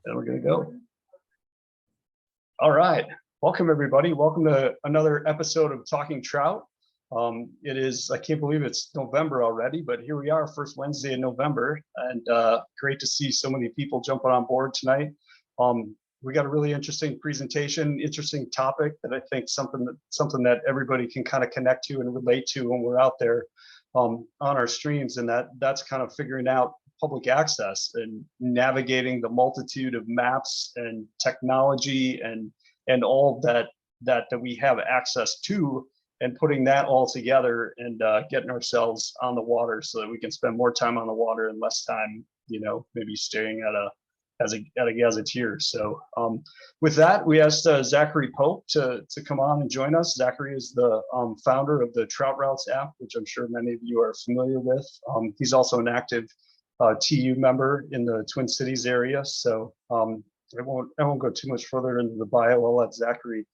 And we're going to go. All right. Welcome, everybody. Welcome to another episode of Talking Trout. It is, I can't believe it's November already, but here we are, first Wednesday in November, and great to see so many people jumping on board tonight. We got a really interesting presentation, interesting topic that I think something that everybody can kind of connect to and relate to when we're out there on our streams, and that's kind of figuring out public access and navigating the multitude of maps and technology and all that we have access to, and putting that all together and getting ourselves on the water so that we can spend more time on the water and less time, maybe staring at a gazetteer. So with that, we asked Zachary Pope to come on and join us. Zachary is the founder of the Trout Routes app, which I'm sure many of you are familiar with. He's also an active TU member in the Twin Cities area. So I won't go too much further into the bio. I'll let Zachary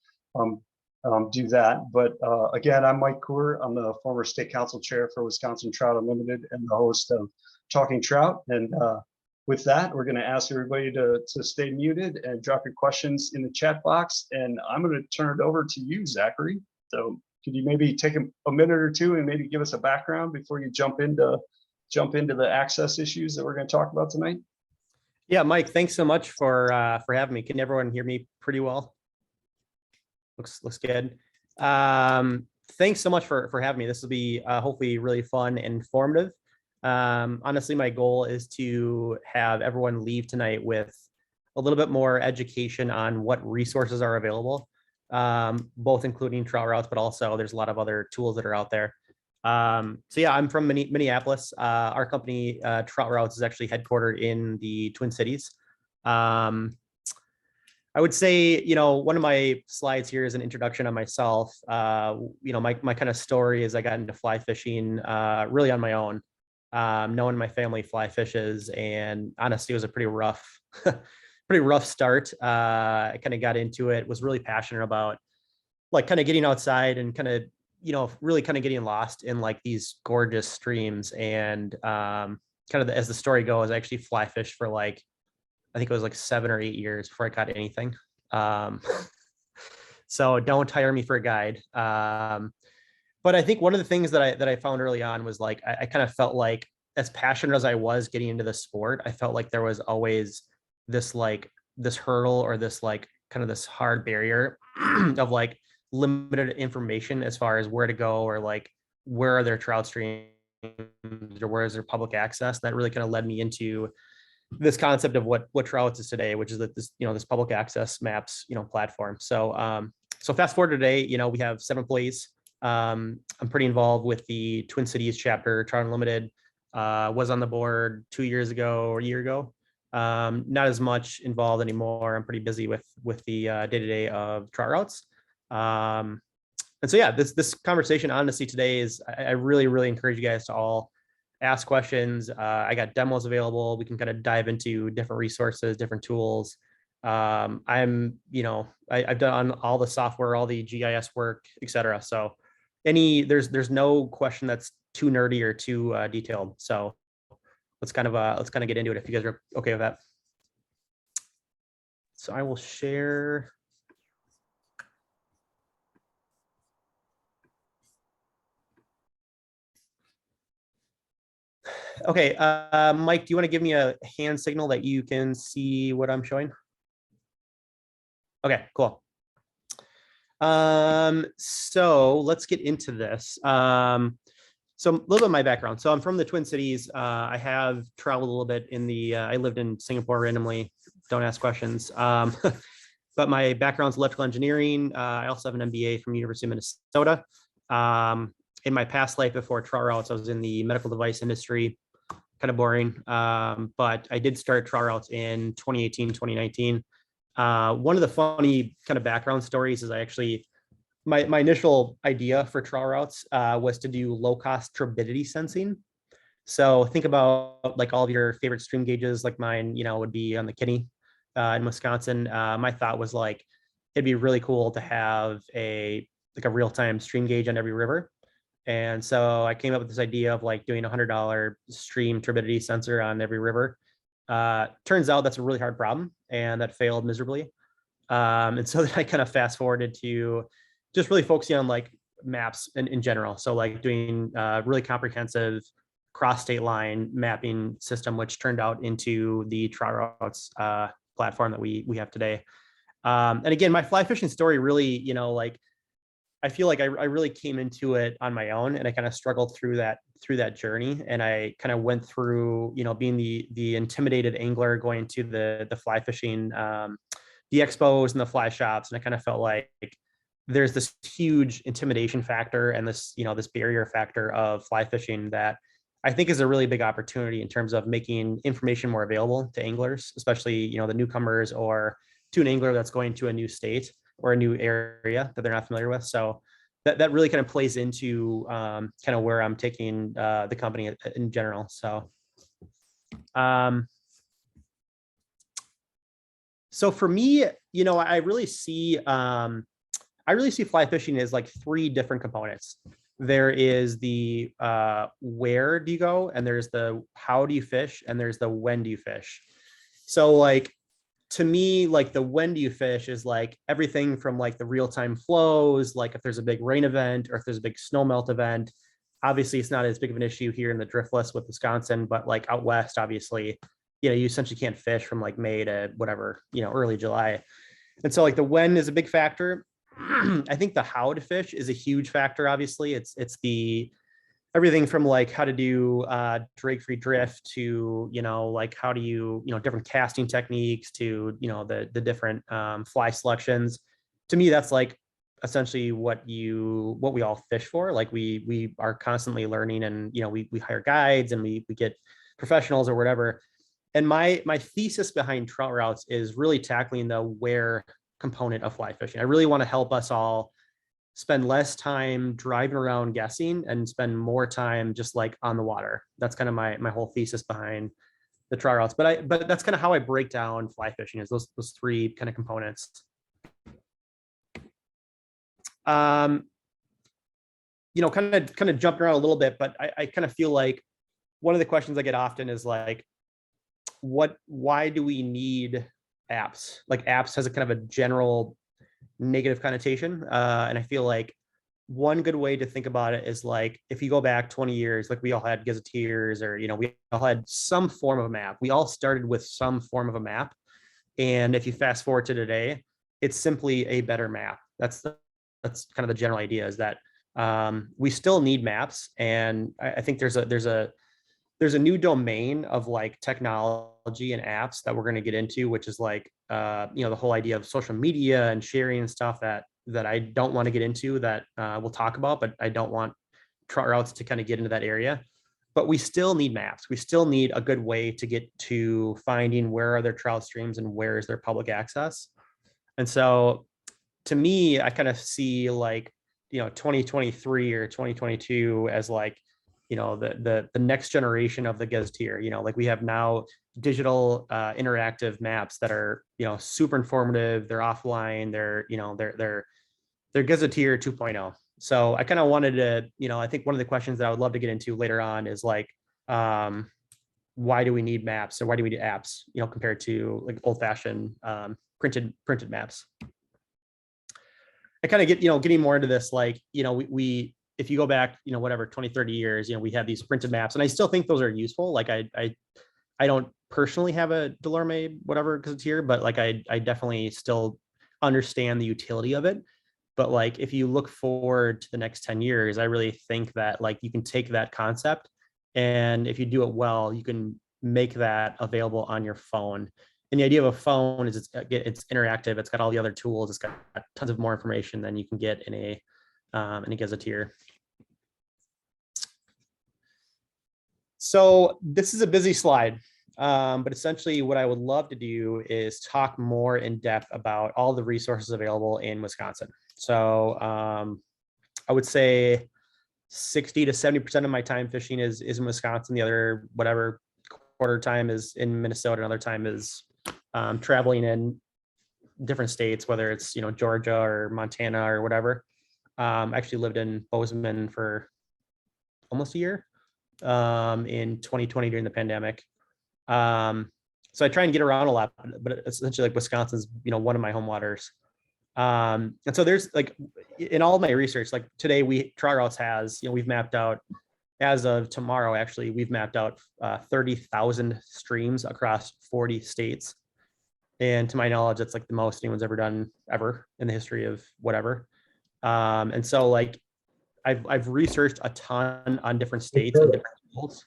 do that. But again, I'm Mike Coor. I'm the former state council chair for Wisconsin Trout Unlimited and the host of Talking Trout. And with that, we're going to ask everybody to stay muted and drop your questions in the chat box. And I'm going to turn it over to you, Zachary. So could you maybe take a minute or two and maybe give us a background before you jump into the access issues that we're going to talk about tonight? Yeah, Mike, thanks so much for having me. Can everyone hear me pretty well? Looks good. Thanks so much for having me. This will be hopefully really fun and informative. Honestly, my goal is to have everyone leave tonight with a little bit more education on what resources are available, both including Trout Routes, but also there's a lot of other tools that are out there. So yeah, I'm from Minneapolis. Our company, Trout Routes, is actually headquartered in the Twin Cities. I would say, one of my slides here is an introduction on myself. My kind of story is I got into fly fishing really on my own. Knowing my family fly fishes, and honestly, it was a pretty rough start. I kind of got into it, was really passionate about like kind of getting outside and kind of, really kind of getting lost in like these gorgeous streams. And kind of as the story goes, I actually fly fished for I think it was like 7 or 8 years before I caught anything. So don't hire me for a guide. But I think one of the things that I found early on was like, I kind of felt like, as passionate as I was getting into the sport, I felt like there was always this hurdle or this kind of this hard barrier of like limited information as far as where to go, or like where are their trout streams, or where is their public access. That really kind of led me into this concept of what Trout is today, which is that this public access maps platform. So fast forward to today, we have 7 employees. I'm pretty involved with the Twin Cities chapter, Trout Unlimited. Was on the board 2 years ago or a year ago. Not as much involved anymore. I'm pretty busy with the day-to-day of Trout Routes. And so yeah, this conversation honestly today is, I really, really encourage you guys to all ask questions. I got demos available. We can kind of dive into different resources, different tools. I've done all the software, all the GIS work, etc. So there's no question that's too nerdy or too detailed. So let's kind of get into it if you guys are okay with that. So I will share. Okay, Mike, do you want to give me a hand signal that you can see what I'm showing? Okay, cool. So let's get into this. So a little bit of my background. So I'm from the Twin Cities. I have traveled a little bit I lived in Singapore randomly. Don't ask questions. But my background's electrical engineering. I also have an MBA from University of Minnesota. In my past life before Trout Routes, I was in the medical device industry. Kind of boring. But I did start Trout Routes in 2018, 2019. One of the funny kind of background stories is my initial idea for Trout Routes was to do low-cost turbidity sensing. So think about like all of your favorite stream gauges, like mine, would be on the Kinney in Wisconsin. My thought was like, it'd be really cool to have a real-time stream gauge on every river. And so I came up with this idea of like doing $100 stream turbidity sensor on every river. Turns out that's a really hard problem, and that failed miserably. And so then I kind of fast forwarded to just really focusing on like maps in general. So like doing really comprehensive cross state line mapping system, which turned out into the Trout Routes platform that we have today. And again, my fly fishing story really, like I feel like I really came into it on my own, and I kind of struggled through that journey. And I kind of went through, being the intimidated angler, going to the fly fishing, the expos and the fly shops. And I kind of felt like there's this huge intimidation factor and this, this barrier factor of fly fishing that I think is a really big opportunity in terms of making information more available to anglers, especially, the newcomers, or to an angler that's going to a new state or a new area that they're not familiar with. So that really kind of plays into kind of where I'm taking the company in general. So, so for me, I really see fly fishing as like three different components. There is the where do you go, and there's the how do you fish, and there's the when do you fish. So like, to me, like the when do you fish is like everything from like the real-time flows, like if there's a big rain event or if there's a big snow melt event. Obviously it's not as big of an issue here in the Driftless with Wisconsin, but like out west, obviously, you essentially can't fish from like May to whatever, early July. And so like the when is a big factor. I think the how to fish is a huge factor. Obviously it's the everything from like how to do drag free drift to, like how do you, different casting techniques to, the different fly selections. To me, that's like essentially what we all fish for. Like we are constantly learning, and, we hire guides, and we get professionals or whatever. And my thesis behind Trout Routes is really tackling the where component of fly fishing. I really want to help us all spend less time driving around guessing and spend more time just like on the water. That's kind of my whole thesis behind the Trout Routes. But that's kind of how I break down fly fishing, is those three kind of components. Kind of jumping around a little bit, but I kind of feel like one of the questions I get often is like, why do we need apps? Like apps has a kind of a general negative connotation. And I feel like one good way to think about it is like, if you go back 20 years, like we all had gazetteers, or, we all had some form of a map. We all started with some form of a map. And if you fast forward to today, it's simply a better map. That's kind of the general idea, is that we still need maps. And I think there's a new domain of like technology and apps that we're going to get into, which is like, the whole idea of social media and sharing and stuff that I don't want to get into, that we'll talk about, but I don't want Trout Routes to kind of get into that area. But we still need maps. We still need a good way to get to finding where are their trout streams and where is their public access. And so to me, I kind of see like, 2023 or 2022 as like, the next generation of the gazetteer. Like we have now digital interactive maps that are, super informative. They're offline. They're gazetteer 2.0. So I kind of wanted to, I think one of the questions that I would love to get into later on is like, why do we need maps, or why do we need apps, compared to like old fashioned printed maps? I kind of get, getting more into this, like, we if you go back, whatever, 20, 30 years, we had these printed maps, and I still think those are useful. Like I don't personally have a Delorme, whatever, gazetteer, but like I definitely still understand the utility of it. But like, if you look forward to the next 10 years, I really think that like you can take that concept, and if you do it well, you can make that available on your phone. And the idea of a phone is it's interactive. It's got all the other tools. It's got tons of more information than you can get in a gazetteer. So this is a busy slide, but essentially what I would love to do is talk more in depth about all the resources available in Wisconsin. So I would say 60 to 70% of my time fishing is in Wisconsin. The other, whatever, quarter time is in Minnesota. Another time is traveling in different states, whether it's, Georgia or Montana or whatever. I actually lived in Bozeman for almost a year in 2020 during the pandemic. So I try and get around a lot, but it's essentially like Wisconsin's, one of my home waters. And so there's like in all of my research, like today Trout Routes has, we've mapped out as of tomorrow, actually, we've mapped out 30,000 streams across 40 states. And to my knowledge, that's like the most anyone's ever done ever in the history of whatever. And so like I've researched a ton on different states and different tools.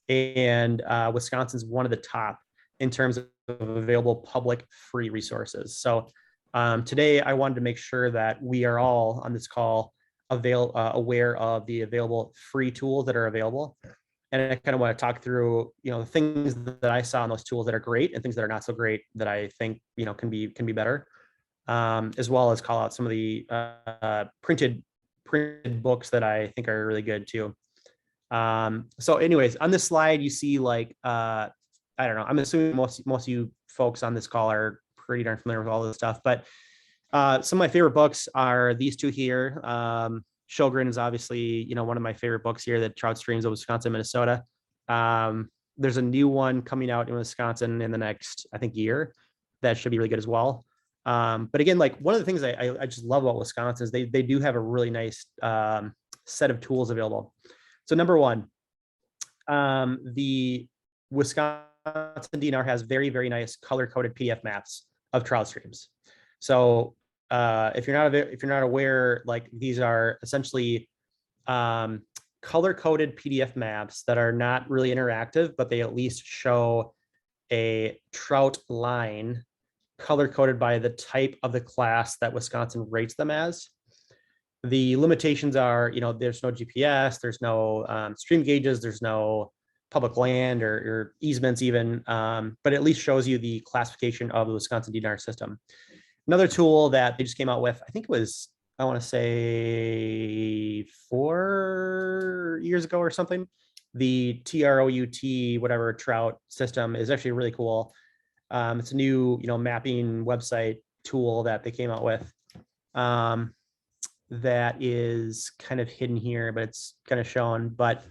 And Wisconsin's one of the top in terms of available public free resources. So today I wanted to make sure that we are all on this call aware of the available free tools that are available. And I kind of want to talk through, the things that I saw in those tools that are great and things that are not so great that I think, can be better, as well as call out some of the printed books that I think are really good too. So anyways, on this slide, you see like, I don't know, I'm assuming most of you folks on this call are pretty darn familiar with all this stuff, but some of my favorite books are these two here. Sjogren is obviously, one of my favorite books here, the Trout Streams of Wisconsin, Minnesota. There's a new one coming out in Wisconsin in the next, I think, year that should be really good as well. But again, like one of the things I just love about Wisconsin is they do have a really nice set of tools available. So number one, the Wisconsin DNR has very, very nice color-coded PDF maps of trout streams. So if you're not aware, like these are essentially color-coded PDF maps that are not really interactive, but they at least show a trout line color-coded by the type of the class that Wisconsin rates them as. The limitations are, there's no GPS, there's no stream gauges, there's no public land or easements even, but at least shows you the classification of the Wisconsin DNR system. Another tool that they just came out with, I think it was, I want to say 4 years ago or something, the TROUT, whatever trout system is actually really cool. It's a new, mapping website tool that they came out with. That is kind of hidden here, but it's kind of shown, but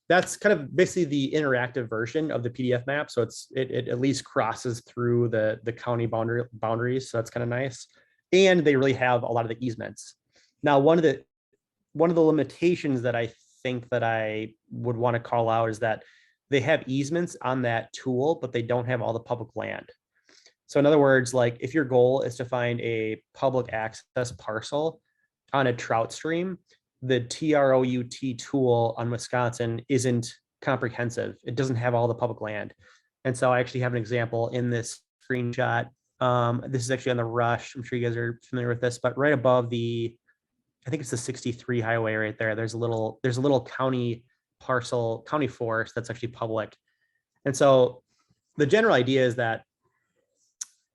that's kind of basically the interactive version of the PDF map. So it at least crosses through the county boundaries. So that's kind of nice. And they really have a lot of the easements. Now, one of the limitations that I think that I would want to call out is that they have easements on that tool, but they don't have all the public land. So in other words, like if your goal is to find a public access parcel on a trout stream, the TROUT tool on Wisconsin isn't comprehensive. It doesn't have all the public land. And so I actually have an example in this screenshot. This is actually on the Rush. I'm sure you guys are familiar with this, but right above I think it's the 63 highway right there. There's a little county parcel, county forest that's actually public. And so the general idea is that,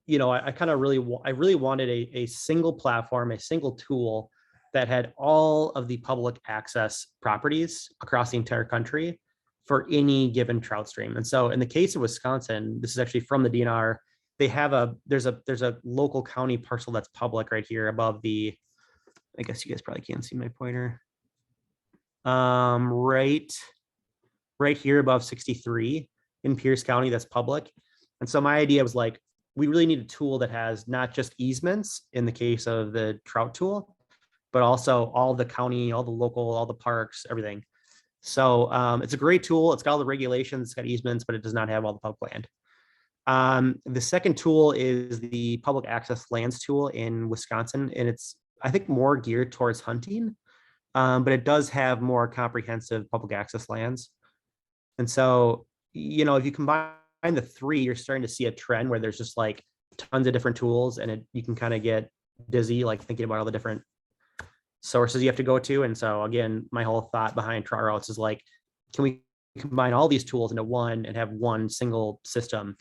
I really wanted a single platform, a single tool that had all of the public access properties across the entire country for any given trout stream. And so in the case of Wisconsin, this is actually from the DNR, they have there's a local county parcel that's public right here above I guess you guys probably can't see my pointer. Right here above 63 in Pierce County, that's public. And so my idea was like, we really need a tool that has not just easements in the case of the trout tool, but also all the county, all the local, all the parks, everything. So it's a great tool. It's got all the regulations, it's got easements, but it does not have all the public land. The second tool is the public access lands tool in Wisconsin, and it's, I think, more geared towards hunting, but it does have more comprehensive public access lands. And so, if you combine the three, you're starting to see a trend where there's just like tons of different tools, and you can kind of get dizzy, like thinking about all the different sources you have to go to. And so again, my whole thought behind Trout Routes is like, can we combine all these tools into one and have one single system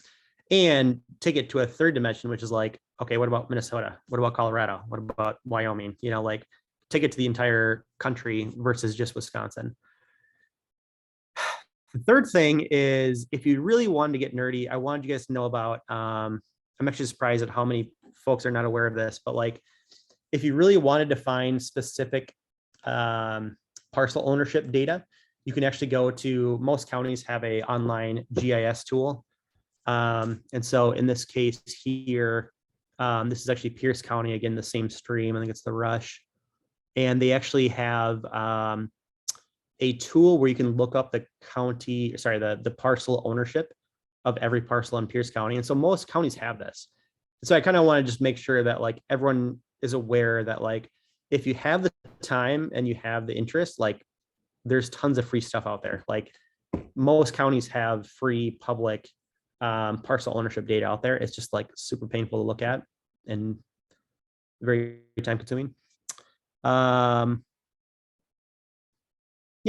and take it to a third dimension, which is like, okay, what about Minnesota? What about Colorado? What about Wyoming? Like take it to the entire country versus just Wisconsin. The third thing is, if you really wanted to get nerdy, I wanted you guys to know about, I'm actually surprised at how many folks are not aware of this, but like, if you really wanted to find specific parcel ownership data, you can actually go to, most counties have a online GIS tool. And so in this case here, this is actually Pierce County, again, the same stream. I think it's the Rush. And they actually have a tool where you can look up the county, sorry, the parcel ownership of every parcel in Pierce County. And so most counties have this. So I kind of want to just make sure that like everyone is aware that like if you have the time and you have the interest, like there's tons of free stuff out there. Like most counties have free public parcel ownership data out there. It's just like super painful to look at and very time consuming. Yeah,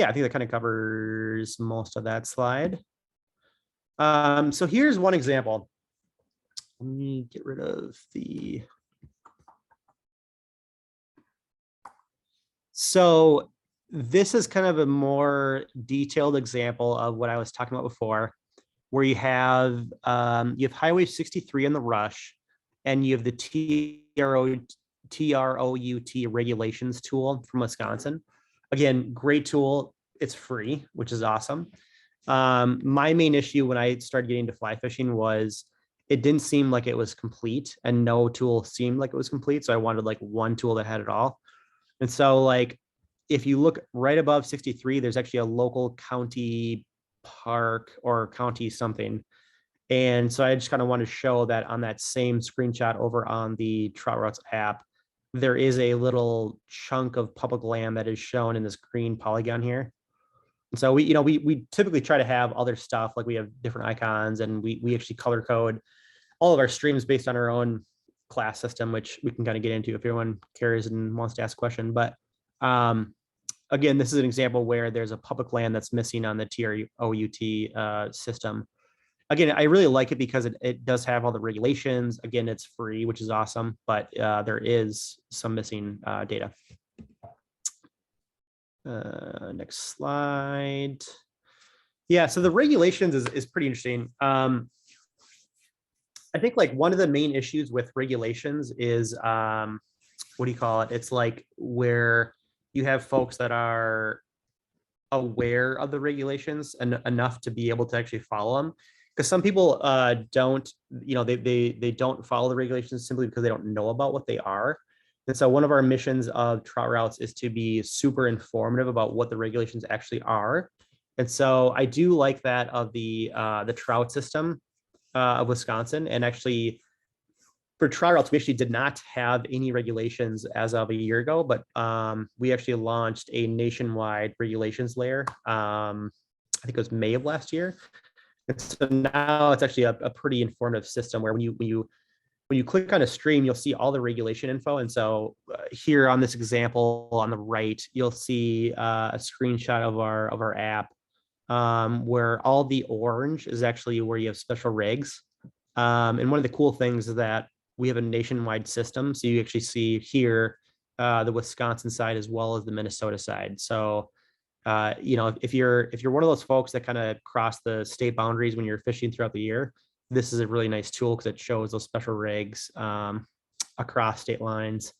I think that kind of covers most of that slide. So here's one example. Let me get rid of the. So this is kind of a more detailed example of what I was talking about before, where you have Highway 63 in the Rush, and you have the TROUT regulations tool from Wisconsin. Again, great tool. It's free, which is awesome. My main issue when I started getting into fly fishing was it didn't seem like it was complete, and no tool seemed like it was complete. So I wanted like one tool that had it all. And so like, if you look right above 63, there's actually a local county park or county something. And so I just kind of want to show that on that same screenshot over on the Trout Routes app, there is a little chunk of public land that is shown in this green polygon here. And so we typically try to have other stuff, like we have different icons, and we actually color code all of our streams based on our own class system, which we can kind of get into if everyone cares and wants to ask a question. But again, this is an example where there's a public land that's missing on the TROUT system. Again, I really like it because it does have all the regulations. Again, it's free, which is awesome, but there is some missing data. Next slide. Yeah, so the regulations is pretty interesting. I think like one of the main issues with regulations is, what do you call it? It's like where you have folks that are aware of the regulations and enough to be able to actually follow them. Because some people don't, they don't follow the regulations simply because they don't know about what they are. And so one of our missions of Trout Routes is to be super informative about what the regulations actually are. And so I do like that of the trout system of Wisconsin. And actually for Trout Routes, we actually did not have any regulations as of a year ago, but we actually launched a nationwide regulations layer. I think it was May of last year. And so now it's actually a pretty informative system where when you click on a stream, you'll see all the regulation info. And so here on this example on the right, you'll see a screenshot of our app where all the orange is actually where you have special regs. And one of the cool things is that we have a nationwide system. So you actually see here the Wisconsin side as well as the Minnesota side. So if you're one of those folks that kind of cross the state boundaries when you're fishing throughout the year, this is a really nice tool because it shows those special regs across state lines.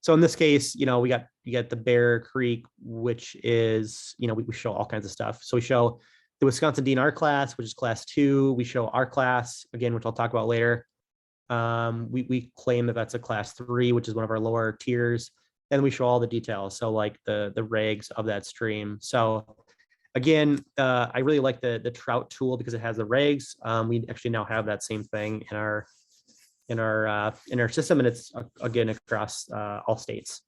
So in this case, you got the Bear Creek, which is, we show all kinds of stuff. So we show the Wisconsin DNR class, which is class 2. We show our class again, which I'll talk about later. We claim that that's a class 3, which is one of our lower tiers. And we show all the details. So like the regs of that stream. So again, I really like the Trout tool because it has the regs. We actually now have that same thing in our system, and it's again across all states.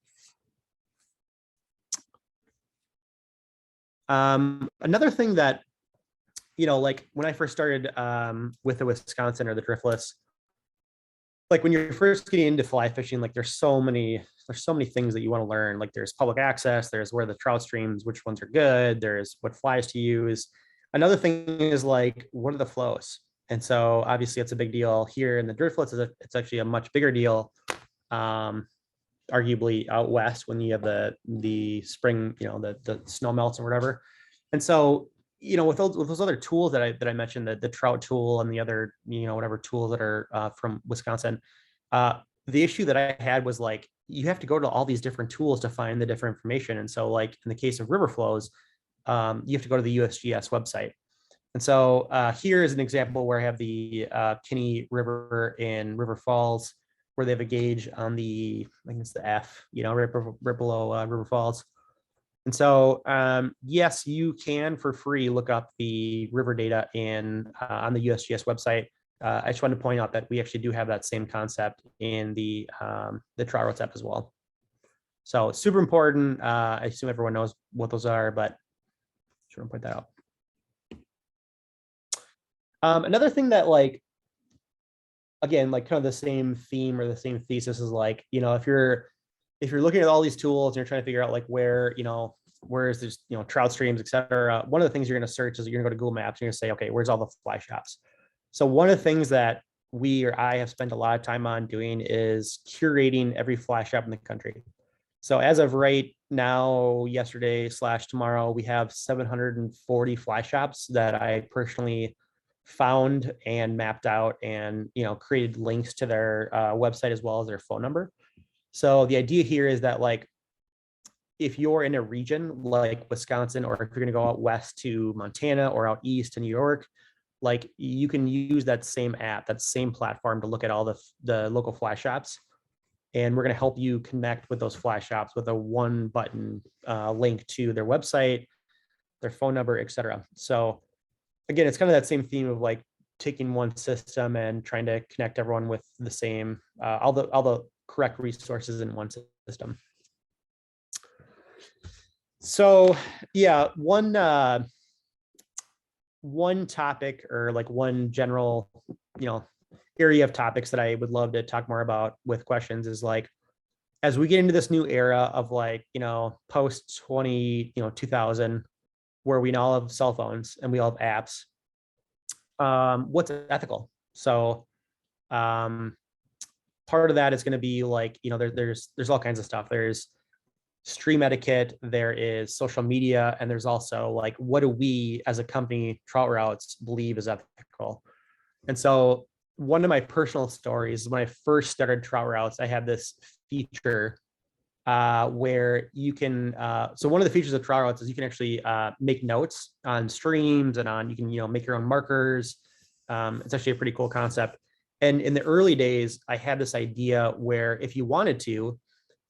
Another thing that, like when I first started with the Wisconsin or the Driftless, like when you're first getting into fly fishing, like there's so many things that you want to learn. Like there's public access, there's where the trout streams, which ones are good, there's what flies to use. Another thing is like, what are the flows? And so obviously it's a big deal here in the Driftless. It's actually a much bigger deal, arguably out west when you have the spring, the snow melts or whatever. And so, with those other tools that I mentioned, the Trout tool and the other, whatever tools that are from Wisconsin, the issue that I had was like, you have to go to all these different tools to find the different information. And so like in the case of river flows, you have to go to the USGS website. And so here is an example where I have the Kinney River in River Falls, where they have a gauge on the, I think it's the F, right below River Falls. And so, yes, you can for free look up the river data on the USGS website. I just wanted to point out that we actually do have that same concept in the Trout Routes app as well. So it's super important. I assume everyone knows what those are, but just want to point that out. Another thing that, like, again, like kind of the same theme or the same thesis is like, if you're looking at all these tools and you're trying to figure out like where is this, trout streams, et cetera. One of the things you're going to search is you're going to go to Google Maps. You're going to say, okay, where's all the fly shops? So one of the things that I have spent a lot of time on doing is curating every fly shop in the country. So as of right now, yesterday / tomorrow, we have 740 fly shops that I personally found and mapped out and created links to their website as well as their phone number. So the idea here is that, like, if you're in a region like Wisconsin, or if you're going to go out west to Montana or out east to New York, like, you can use that same app, that same platform to look at all the local fly shops. And we're going to help you connect with those fly shops with a one button link to their website, their phone number, et cetera. So again, it's kind of that same theme of like taking one system and trying to connect everyone with the same, all the correct resources in one system. So yeah, one topic, or like one general, area of topics that I would love to talk more about with questions is, like, as we get into this new era of, like, post 2000, where we all have cell phones and we all have apps, what's ethical? So part of that is going to be like, there's all kinds of stuff. There's stream etiquette, there is social media, and there's also like, what do we as a company, Trout Routes, believe is ethical? And so one of my personal stories, when I first started Trout Routes, I had this feature where you can, so one of the features of Trout Routes is you can actually make notes on streams and you can, make your own markers. It's actually a pretty cool concept. And in the early days, I had this idea where if you wanted to,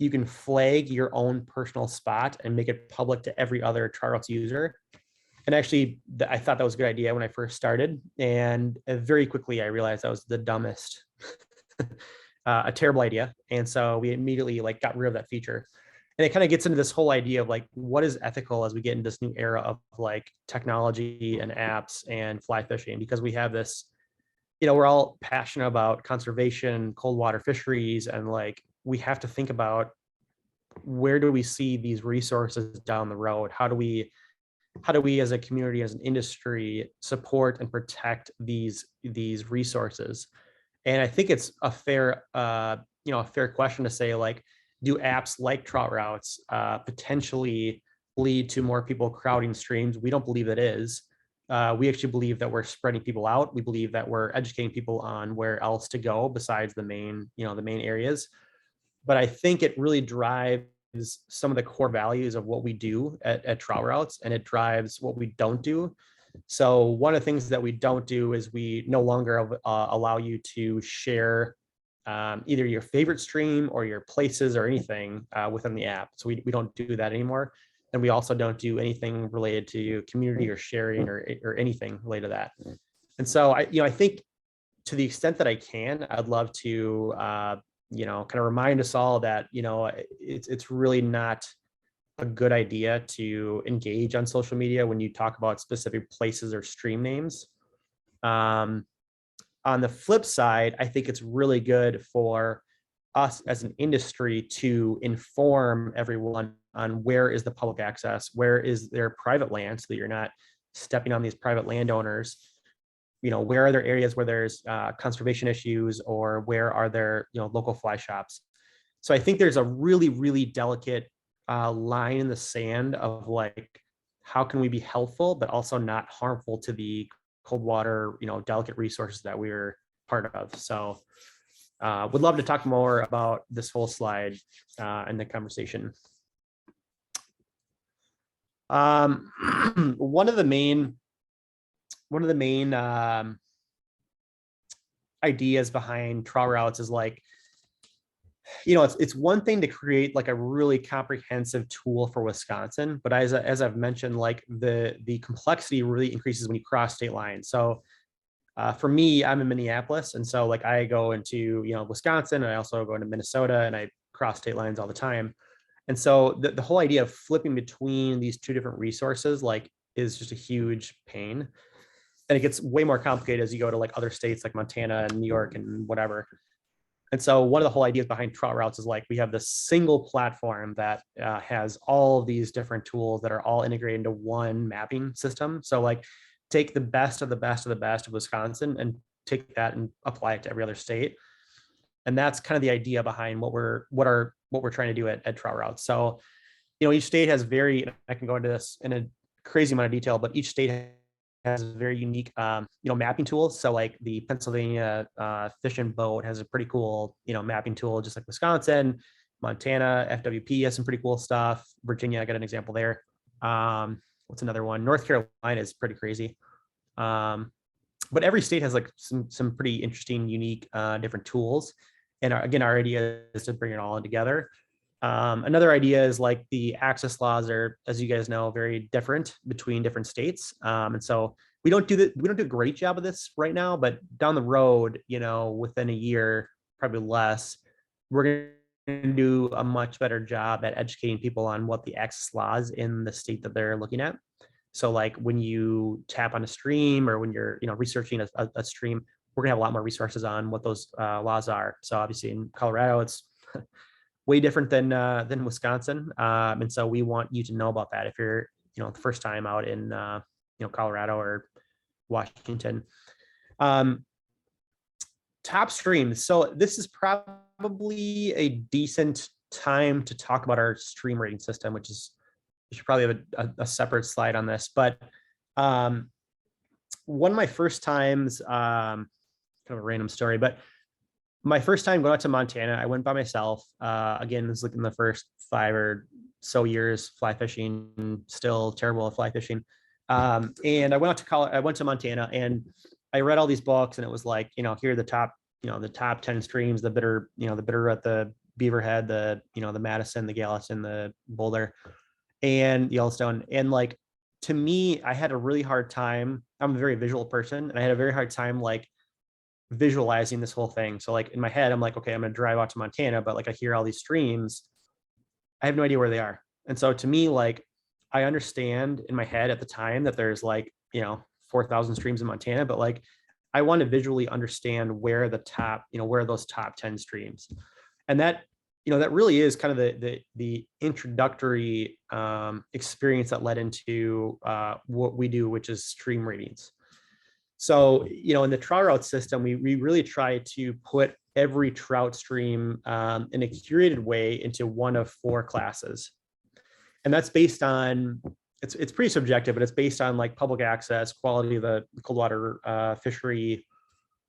you can flag your own personal spot and make it public to every other Trout Routes user. And actually, I thought that was a good idea when I first started. And very quickly, I realized that was the dumbest, a terrible idea. And so we immediately got rid of that feature. And it kind of gets into this whole idea of like, what is ethical as we get into this new era of like technology and apps and fly fishing, because we have this, we're all passionate about conservation, cold water fisheries, and like, we have to think about, where do we see these resources down the road? How do we as a community, as an industry, support and protect these resources? And I think it's a fair question to say, like, do apps like Trout Routes potentially lead to more people crowding streams? We don't believe it is. We actually believe that we're spreading people out. We believe that we're educating people on where else to go besides the main areas. But I think it really drives some of the core values of what we do at Trout Routes, and it drives what we don't do. So one of the things that we don't do is we no longer allow you to share either your favorite stream or your places or anything within the app. So we don't do that anymore. And we also don't do anything related to community or sharing or anything related to that. And so I think, to the extent that I can, I'd love to kind of remind us all that it's really not a good idea to engage on social media when you talk about specific places or stream names. On the flip side, I think it's really good for us as an industry to inform everyone on where is the public access, where is their private land, so that you're not stepping on these private landowners. Where are there areas where there's conservation issues, or where are there local fly shops? So I think there's a really, really delicate line in the sand of like, how can we be helpful but also not harmful to the cold water delicate resources that we're part of. So would love to talk more about this whole slide in the conversation. One of the main the main ideas behind Trout routes is like, it's one thing to create like a really comprehensive tool for Wisconsin, but as I've mentioned, like the complexity really increases when you cross state lines. So for me, I'm in Minneapolis, and so like I go into Wisconsin, and I also go into Minnesota, and I cross state lines all the time. And so the whole idea of flipping between these two different resources like is just a huge pain. And it gets way more complicated as you go to like other states like Montana and New York and whatever. And so one of the whole ideas behind Trout routes is like we have this single platform that has all of these different tools that are all integrated into one mapping system. So like take the best of the best of the best of Wisconsin and take that and apply it to every other state. And that's kind of the idea behind what we're trying to do at Trout routes. So, each state has I can go into this in a crazy amount of detail, but each state has very unique, mapping tools. So like the Pennsylvania Fish and Boat has a pretty cool, mapping tool, just like Wisconsin. Montana FWP has some pretty cool stuff. Virginia, I got an example there. What's another one? North Carolina is pretty crazy. But every state has like some pretty interesting, unique, different tools. And our idea is to bring it all in together. Another idea is like the access laws are, as you guys know, very different between different states. And so we don't do a great job of this right now, but down the road, within a year, probably less, we're going to do a much better job at educating people on what the access laws in the state that they're looking at. So like when you tap on a stream or when you're, researching a stream, we're gonna have a lot more resources on what those laws are. So obviously in Colorado, it's way different than Wisconsin. And so we want you to know about that if you're, the first time out in, Colorado or Washington. Top streams. So this is probably a decent time to talk about our stream rating system, which is, we should probably have a separate slide on this, but one of my first times, kind of a random story, but my first time going out to Montana, I went by myself. Again, this is like in the first 5 or so years fly fishing, still terrible at fly fishing. And I went out to college, I went to Montana and I read all these books, and it was like, here are the top, the top 10 streams, the bitter at the Beaverhead, the Madison, the Gallatin, the Boulder, and Yellowstone. And like, to me, I had a really hard time. I'm a very visual person, and I had a very hard time like visualizing this whole thing. So like in my head, I'm like, okay, I'm going to drive out to Montana, but like I hear all these streams, I have no idea where they are. And so to me, like I understand in my head at the time that there's like, 4,000 streams in Montana, but like I want to visually understand where the top, where are those top 10 streams. And that, that really is kind of the introductory experience that led into what we do, which is stream ratings. So, in the trout route system, we really try to put every trout stream in a curated way into one of 4 classes. And that's based on, it's pretty subjective, but it's based on like public access, quality of the cold water fishery,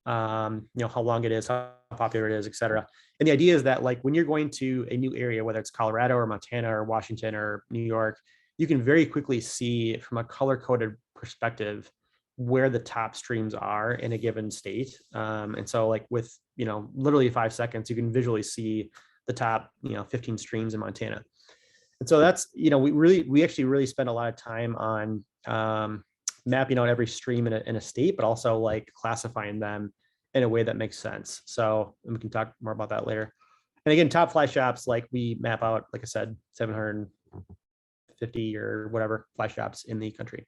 how long it is, how popular it is, et cetera. And the idea is that like when you're going to a new area, whether it's Colorado or Montana or Washington or New York, you can very quickly see from a color-coded perspective where the top streams are in a given state. And so like with, literally 5 seconds, you can visually see the top, 15 streams in Montana. And so that's, we actually really spend a lot of time on mapping out every stream in a state, but also like classifying them in a way that makes sense. So we can talk more about that later. And again, top fly shops, like we map out, like I said, 750 or whatever fly shops in the country.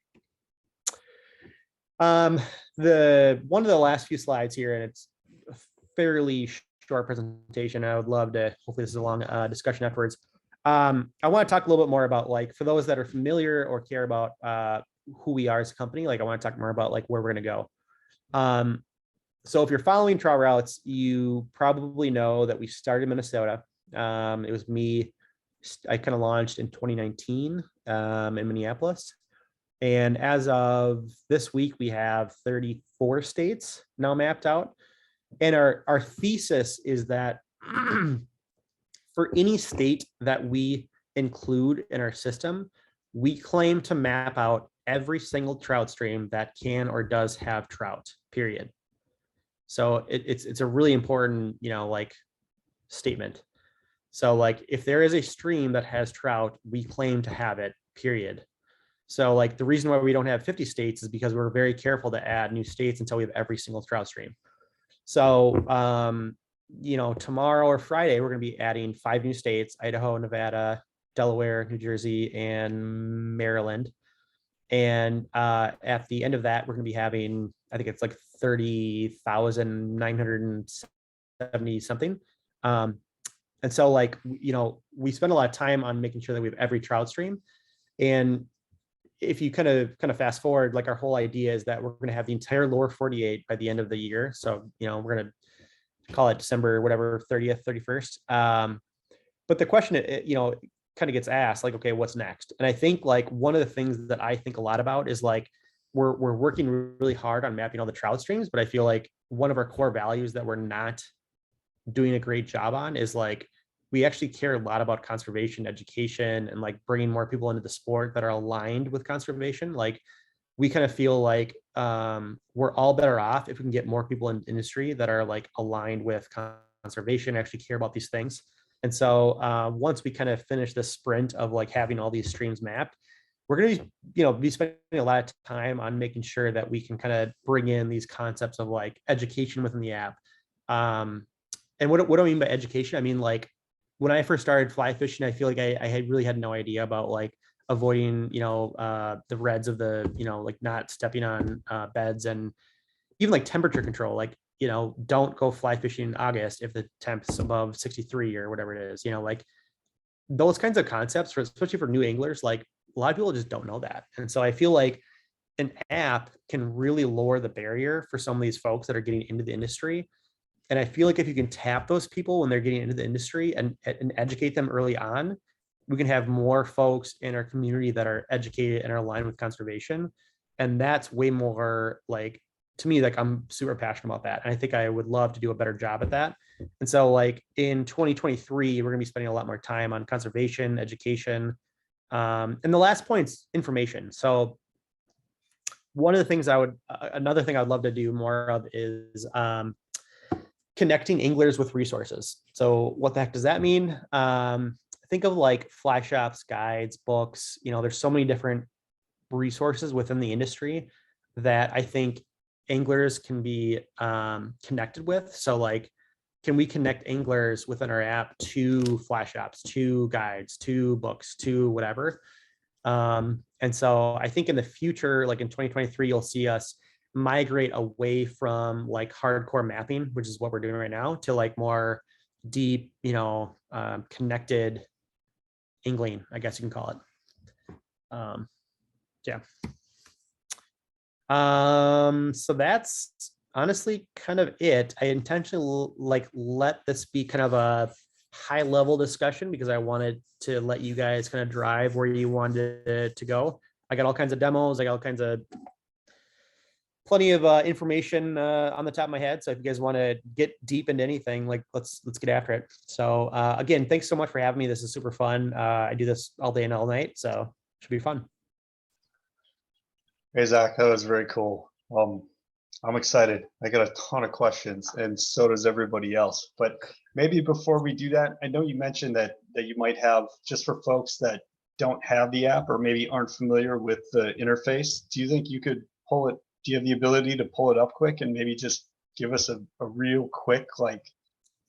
The one of the last few slides here, and it's a fairly short presentation. I would love to, hopefully this is a long discussion afterwards. I want to talk a little bit more about like, for those that are familiar or care about who we are as a company, like I want to talk more about like where we're going to go. So if you're following Trout routes, you probably know that we started in Minnesota. It was me, I kind of launched in 2019 in Minneapolis. And as of this week, we have 34 states now mapped out. And our thesis is that for any state that we include in our system, we claim to map out every single trout stream that can or does have trout, period. So it's a really important, like statement. So like if there is a stream that has trout, we claim to have it, period. So like the reason why we don't have 50 states is because we're very careful to add new states until we have every single trout stream. So tomorrow or Friday, we're going to be adding 5 new states: Idaho, Nevada, Delaware, New Jersey, and Maryland. And at the end of that, we're going to be having, I think it's like 30,970 something. And so like, we spend a lot of time on making sure that we have every trout stream. And if you kind of fast forward, like our whole idea is that we're going to have the entire lower 48 by the end of the year. So, we're going to call it December, whatever, 30th, 31st. But the question, kind of gets asked, like, okay, what's next? And I think like one of the things that I think a lot about is like, we're working really hard on mapping all the trout streams, but I feel like one of our core values that we're not doing a great job on is like, we actually care a lot about conservation education and like bringing more people into the sport that are aligned with conservation. Like we kind of feel like we're all better off if we can get more people in industry that are like aligned with conservation, actually care about these things. And so once we kind of finish this sprint of like having all these streams mapped, we're going to be spending a lot of time on making sure that we can kind of bring in these concepts of like education within the app. And what do I mean by education? I mean, like when I first started fly fishing, I feel like I had no idea about like avoiding, the reds of the, like not stepping on beds, and even like temperature control, like, don't go fly fishing in August if the temp's above 63 or whatever it is, like those kinds of concepts, especially for new anglers, like a lot of people just don't know that. And so I feel like an app can really lower the barrier for some of these folks that are getting into the industry. And I feel like if you can tap those people when they're getting into the industry and educate them early on, we can have more folks in our community that are educated and are aligned with conservation. And that's way more like, to me, like I'm super passionate about that. And I think I would love to do a better job at that. And so like in 2023, we're gonna be spending a lot more time on conservation, education. And the last point's information. So one of the things another thing I'd love to do more of is connecting anglers with resources. So what the heck does that mean? Think of like fly shops, guides, books. There's so many different resources within the industry that I think anglers can be connected with. So like, can we connect anglers within our app to fly shops, to guides, to books, to whatever? And so I think in the future, like in 2023, you'll see us migrate away from like hardcore mapping, which is what we're doing right now, to like more deep, connected angling, I guess you can call it. Yeah. So that's honestly kind of it. I intentionally like let this be kind of a high level discussion because I wanted to let you guys kind of drive where you wanted to go. I got all kinds of demos. I got all kinds of plenty of information on the top of my head. So if you guys want to get deep into anything, like let's get after it. So again, thanks so much for having me. This is super fun. I do this all day and all night, so it should be fun. Hey, Zach, that was very cool. I'm excited. I got a ton of questions, and so does everybody else. But maybe before we do that, I know you mentioned that you might have, just for folks that don't have the app or maybe aren't familiar with the interface, do you think you could pull it? Do you have the ability to pull it up quick and maybe just give us a real quick, like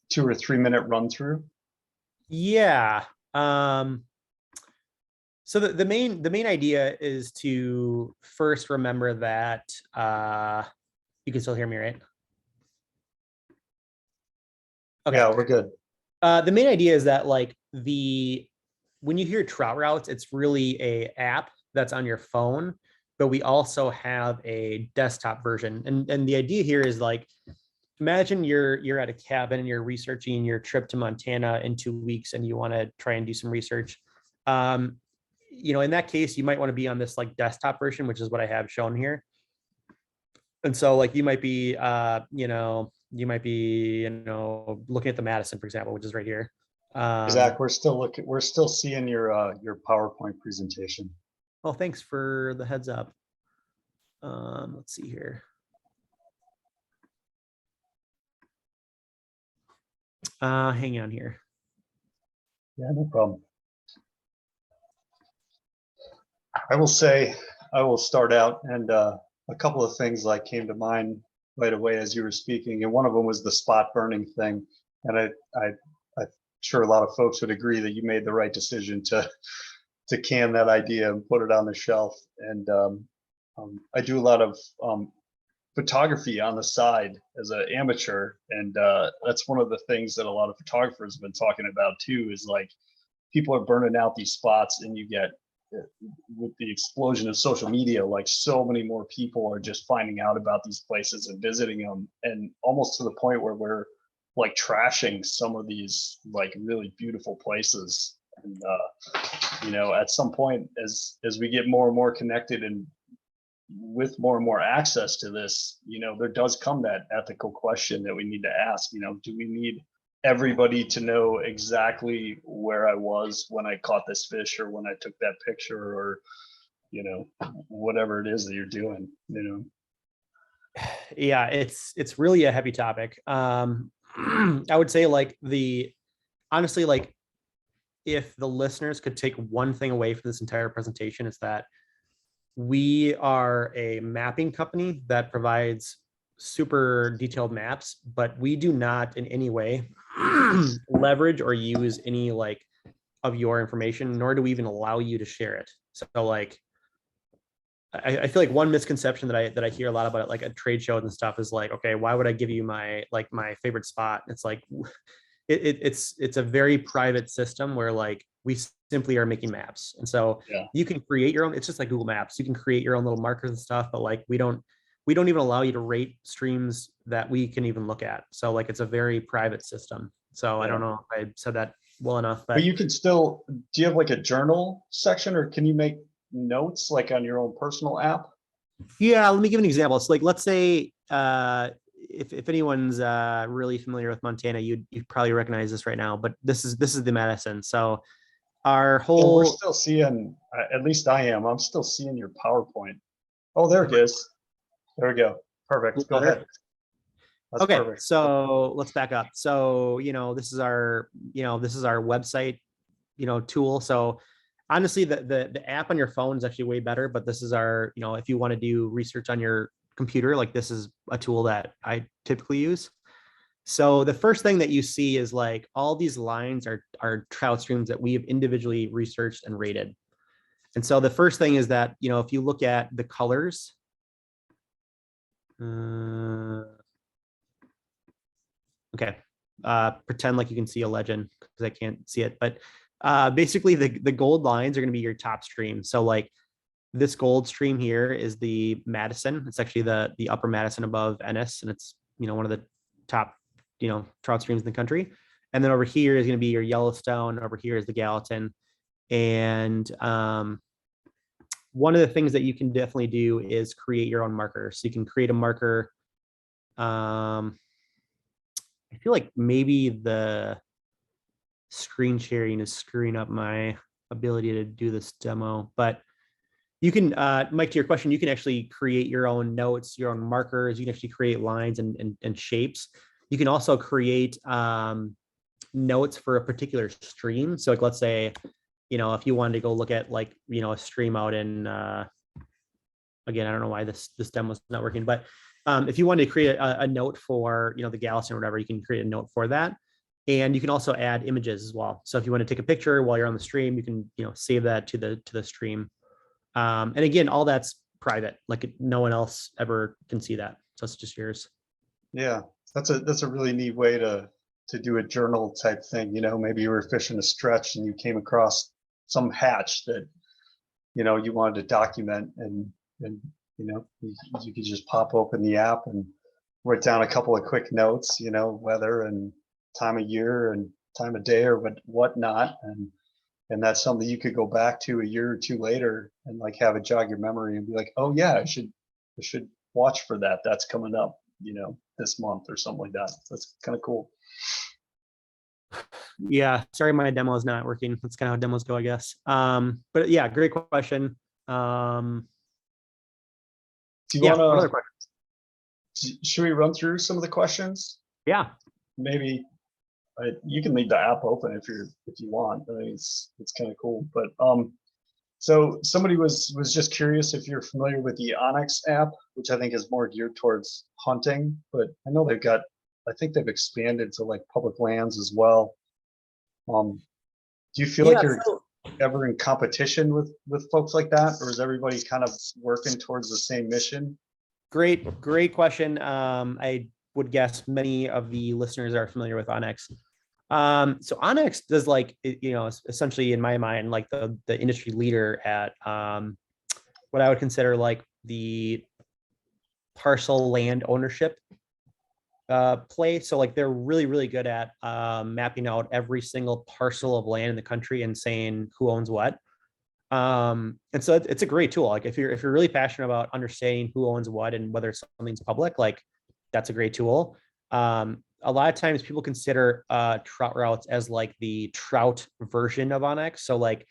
2 or 3 minute run through? Yeah. So the main idea is to first remember that you can still hear me, right? Okay. Yeah, we're good. The main idea is that like when you hear Trout Routes, it's really a app that's on your phone, but we also have a desktop version. And the idea here is like, imagine you're at a cabin and you're researching your trip to Montana in 2 weeks and you want to try and do some research. In that case, you might want to be on this like desktop version, which is what I have shown here. And so like you might be looking at the Madison, for example, which is right here. Zach, we're still seeing your PowerPoint presentation. Well, thanks for the heads up. Let's see here. Hang on here. Yeah, no problem. I will say, I will start out, and a couple of things like came to mind right away as you were speaking, and one of them was the spot burning thing. And I'm sure a lot of folks would agree that you made the right decision to can that idea and put it on the shelf. And I do a lot of photography on the side as an amateur, and that's one of the things that a lot of photographers have been talking about too, is like people are burning out these spots, and you get, with the explosion of social media, like so many more people are just finding out about these places and visiting them, and almost to the point where we're like trashing some of these like really beautiful places. And at some point, as we get more and more connected and with more and more access to this, there does come that ethical question that we need to ask. Do we need everybody to know exactly where I was when I caught this fish, or when I took that picture, or whatever it is that you're doing? Yeah, it's really a heavy topic. I would say honestly, like, if the listeners could take one thing away from this entire presentation, it's that we are a mapping company that provides super detailed maps, but we do not in any way leverage or use any like of your information, nor do we even allow you to share it. So like, I feel like one misconception that I hear a lot about it, like at trade shows and stuff, is like, okay, why would I give you my favorite spot? It's like, it's a very private system where like we simply are making maps. And so Yeah. you can create your own, it's just like Google Maps. You can create your own little markers and stuff, but like we don't even allow you to rate streams that we can even look at. So like it's a very private system. So Yeah. I don't know if I said that well enough, But you can still, do you have like a journal section, or can you make notes like on your own personal app? yeah, let me give an example. It's like, let's say if anyone's really familiar with Montana, you'd probably recognize this right now, but this is the Madison. So our Yeah, we're whole, still seeing, at least I am, I'm still seeing your PowerPoint. Oh, there it is. There we go. Perfect. Go ahead. That's okay, perfect. so let's back up. So, this is our website, tool. So honestly, the app on your phone is actually way better, but this is our, if you want to do research on your computer, like this is a tool that I typically use. So the first thing that you see is like all these lines are trout streams that we have individually researched and rated. And so the first thing is that, if you look at the colors, okay, pretend like you can see a legend because I can't see it, but basically the gold lines are going to be your top stream. So like this gold stream here is the Madison. It's actually the upper Madison above Ennis, and it's one of the top trout streams in the country. And then over here is going to be your Yellowstone. Over here is the Gallatin. And one of the things that you can definitely do is create your own marker. So you can create a marker. I feel like maybe the screen sharing is screwing up my ability to do this demo, but you can, Mike, to your question, you can actually create your own notes, your own markers. You can actually create lines and shapes. You can also create notes for a particular stream. So like, let's say, if you wanted to go look at like, a stream out in, again, I don't know why this demo is not working, but if you wanted to create a note for, the Gallatin or whatever, you can create a note for that. And you can also add images as well. So if you want to take a picture while you're on the stream, you can, save that to the stream. And again, all that's private, like no one else ever can see that. So it's just yours. Yeah, that's a really neat way to do a journal type thing. Maybe you were fishing a stretch and you came across some hatch that you wanted to document, and you could just pop open the app and write down a couple of quick notes, weather and time of year and time of day or whatnot, and that's something you could go back to a year or two later and like have it jog your memory and be like, oh yeah, I should watch for that. That's coming up, this month or something like that. That's kind of cool. Yeah, sorry, my demo is not working. That's kind of how demos go, I guess. But yeah, great question. Do you Yeah, what other want questions? to, should we run through some of the questions? Yeah. Maybe you can leave the app open if you want. I mean, it's kind of cool. But so somebody was just curious if you're familiar with the Onyx app, which I think is more geared towards hunting, but I know I think they've expanded to like public lands as well. Do you feel like Yeah. you're So ever in competition with folks like that, or is everybody kind of working towards the same mission? great question. I would guess many of the listeners are familiar with Onyx. So Onyx does like, essentially in my mind, like the industry leader at what I would consider like the parcel land ownership play. So like they're really good at mapping out every single parcel of land in the country and saying who owns what. And so it's a great tool. Like if you're really passionate about understanding who owns what and whether something's public, like that's a great tool. A lot of times people consider Trout routes as like the Trout version of Onyx. So like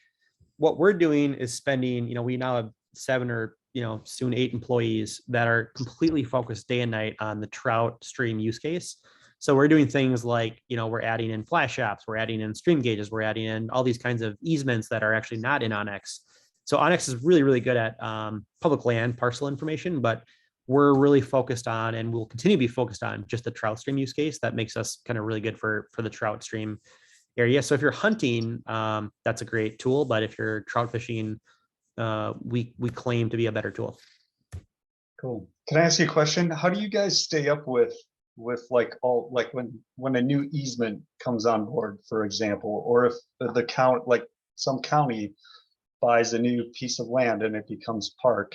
what we're doing is spending, we now have 7 or soon 8 employees that are completely focused day and night on the Trout stream use case. So we're doing things like, we're adding in flash apps, we're adding in stream gauges, we're adding in all these kinds of easements that are actually not in Onyx. So Onyx is really good at public land parcel information, but we're really focused on, and we'll continue to be focused on, just the Trout stream use case. That makes us kind of really good for the Trout stream area. So if you're hunting, that's a great tool, but if you're trout fishing, we claim to be a better tool. Cool. Can I ask you a question? How do you guys stay up with like all, like when a new easement comes on board, for example, or if the count, like some county buys a new piece of land and it becomes park,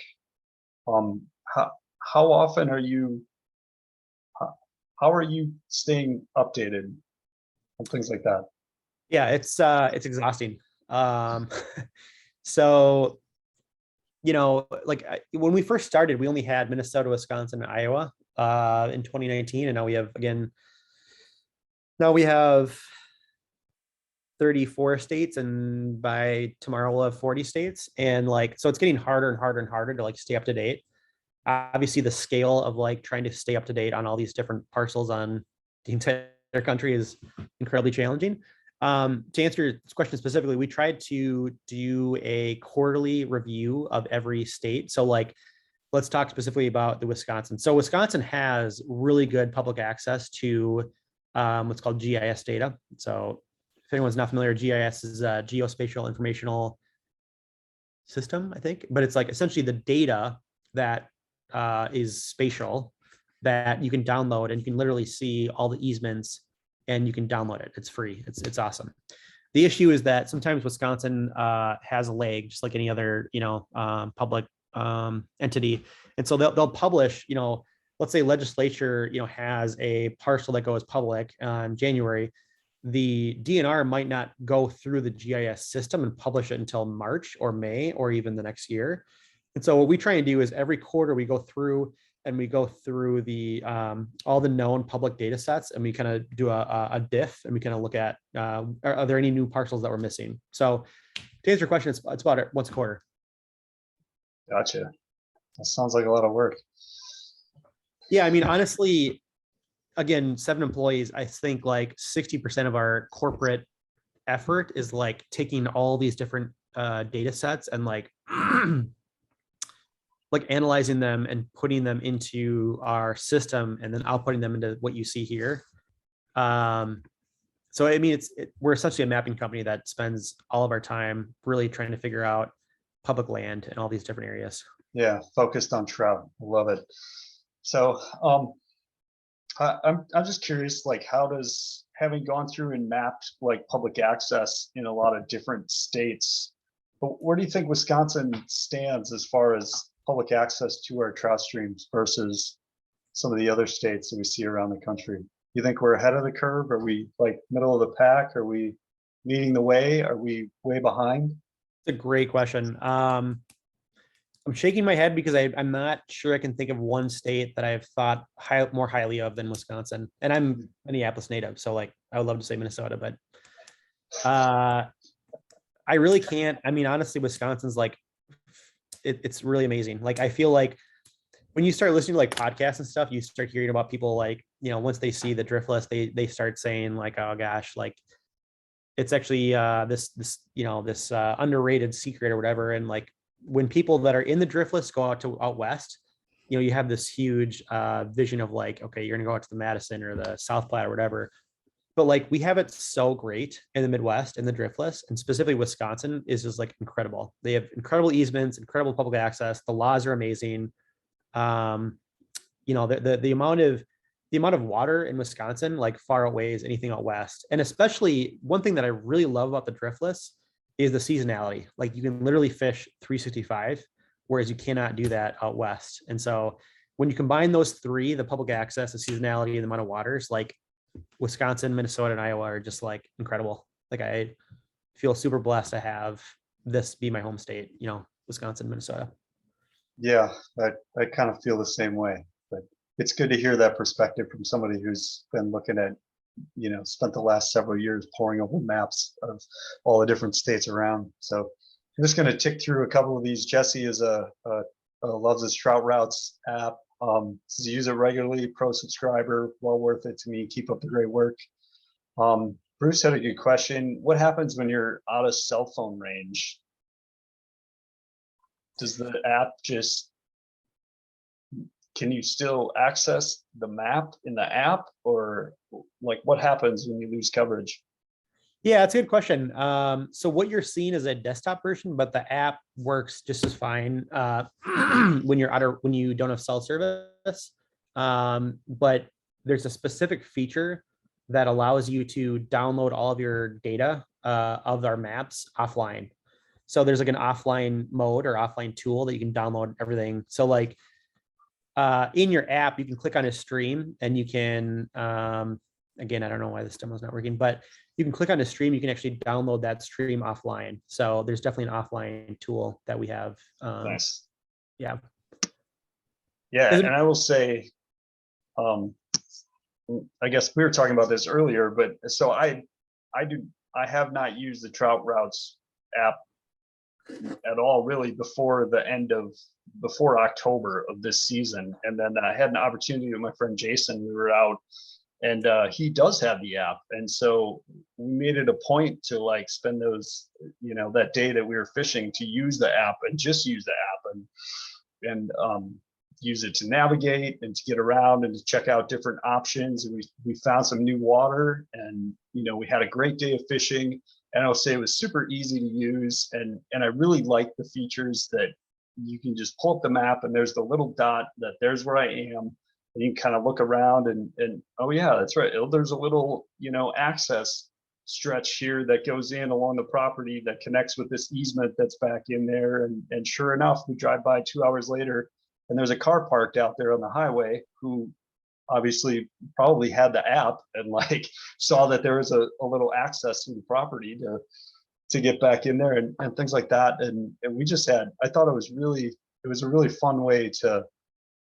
how often are you how are you staying updated on things like that? Yeah, it's exhausting. So like when we first started, we only had Minnesota, Wisconsin, and Iowa in 2019, and now we have 34 states, and by tomorrow we'll have 40 states. And like, so it's getting harder and harder and harder to like stay up to date. Obviously the scale of like trying to stay up to date on all these different parcels on the entire country is incredibly challenging. To answer your question specifically, we tried to do a quarterly review of every state. So like, let's talk specifically about the Wisconsin. So Wisconsin has really good public access to what's called GIS data. So if anyone's not familiar, GIS is a geospatial informational system, I think, but it's like essentially the data that is spatial that you can download, and you can literally see all the easements and you can download it. It's free. It's awesome. The issue is that sometimes Wisconsin has a lag, just like any other, public entity. And so they'll publish, let's say legislature, has a parcel that goes public in January. The DNR might not go through the GIS system and publish it until March or May or even the next year. And so what we try and do is every quarter we go through the all the known public data sets, and we kind of do a diff, and we kind of look at are there any new parcels that we're missing. So to answer your question, it's about once a quarter. Gotcha. That sounds like a lot of work. Yeah, I mean, honestly, again, 7 employees, I think like 60% of our corporate effort is like taking all these different data sets and like like analyzing them and putting them into our system, and then outputting them into what you see here. So I mean, we're essentially a mapping company that spends all of our time really trying to figure out public land in all these different areas. Yeah, focused on trout. I love it. So I'm just curious, like, how does, having gone through and mapped like public access in a lot of different states, but where do you think Wisconsin stands as far as public access to our trout streams versus some of the other states that we see around the country? You think we're ahead of the curve? Are we like middle of the pack? Are we leading the way? Are we way behind? It's a great question. I'm shaking my head because I'm not sure I can think of one state that I've thought more highly of than Wisconsin. And I'm Minneapolis native, so like I would love to say Minnesota, but I really can't. I mean, honestly, Wisconsin's like it's really amazing. Like, I feel like when you start listening to like podcasts and stuff, you start hearing about people like, once they see the Driftless, they start saying like, oh gosh, like it's actually this underrated secret or whatever. And like when people that are in the Driftless go out west, you have this huge vision of like, okay, you're gonna go out to the Madison or the South Platte or whatever. But like we have it so great in the Midwest and the Driftless, and specifically Wisconsin is just like incredible. They have incredible easements, incredible public access. The laws are amazing. Um, the amount of water in Wisconsin like far outweighs anything out west. And especially one thing that I really love about the Driftless is the seasonality. Like you can literally fish 365, whereas you cannot do that out west. And so when you combine those three, the public access, the seasonality, and the amount of waters, like Wisconsin, Minnesota, and Iowa are just like incredible. Like I feel super blessed to have this be my home state, Wisconsin, Minnesota. Yeah, I kind of feel the same way, but it's good to hear that perspective from somebody who's been looking at, spent the last several years poring over maps of all the different states around. So I'm just going to tick through a couple of these. Jesse is loves his Trout Routes app. Says use it regularly, pro subscriber, well worth it to me. Keep up the great work. Bruce had a good question. What happens when you're out of cell phone range? Does the app can you still access the map in the app, or like what happens when you lose coverage? Yeah, that's a good question. So what you're seeing is a desktop version, but the app works just as fine when you don't have cell service. But there's a specific feature that allows you to download all of your data of our maps offline. So there's like an offline mode or offline tool that you can download everything. So like in your app, you can click on a stream and you can, again, I don't know why this demo's not working, but you can click on a stream, you can actually download that stream offline. So there's definitely an offline tool that we have. Nice. Yeah. Yeah, and I will say, I guess we were talking about this earlier, but so I have not used the Trout Routes app at all really before October of this season. And then I had an opportunity with my friend Jason. We were out and he does have the app. And so we made it a point to like spend those, that day that we were fishing to use the app and just use the app and use it to navigate and to get around and to check out different options. And we found some new water and, we had a great day of fishing. And I'll say it was super easy to use. And I really like the features that you can just pull up the map and there's the little dot that there's where I am. And you can kind of look around and oh yeah, that's right. There's a little, access stretch here that goes in along the property that connects with this easement that's back in there. And sure enough, we drive by 2 hours later and there's a car parked out there on the highway who obviously probably had the app and like saw that there was a little access to the property to get back in there and things like that. And we just I thought it was a really fun way to,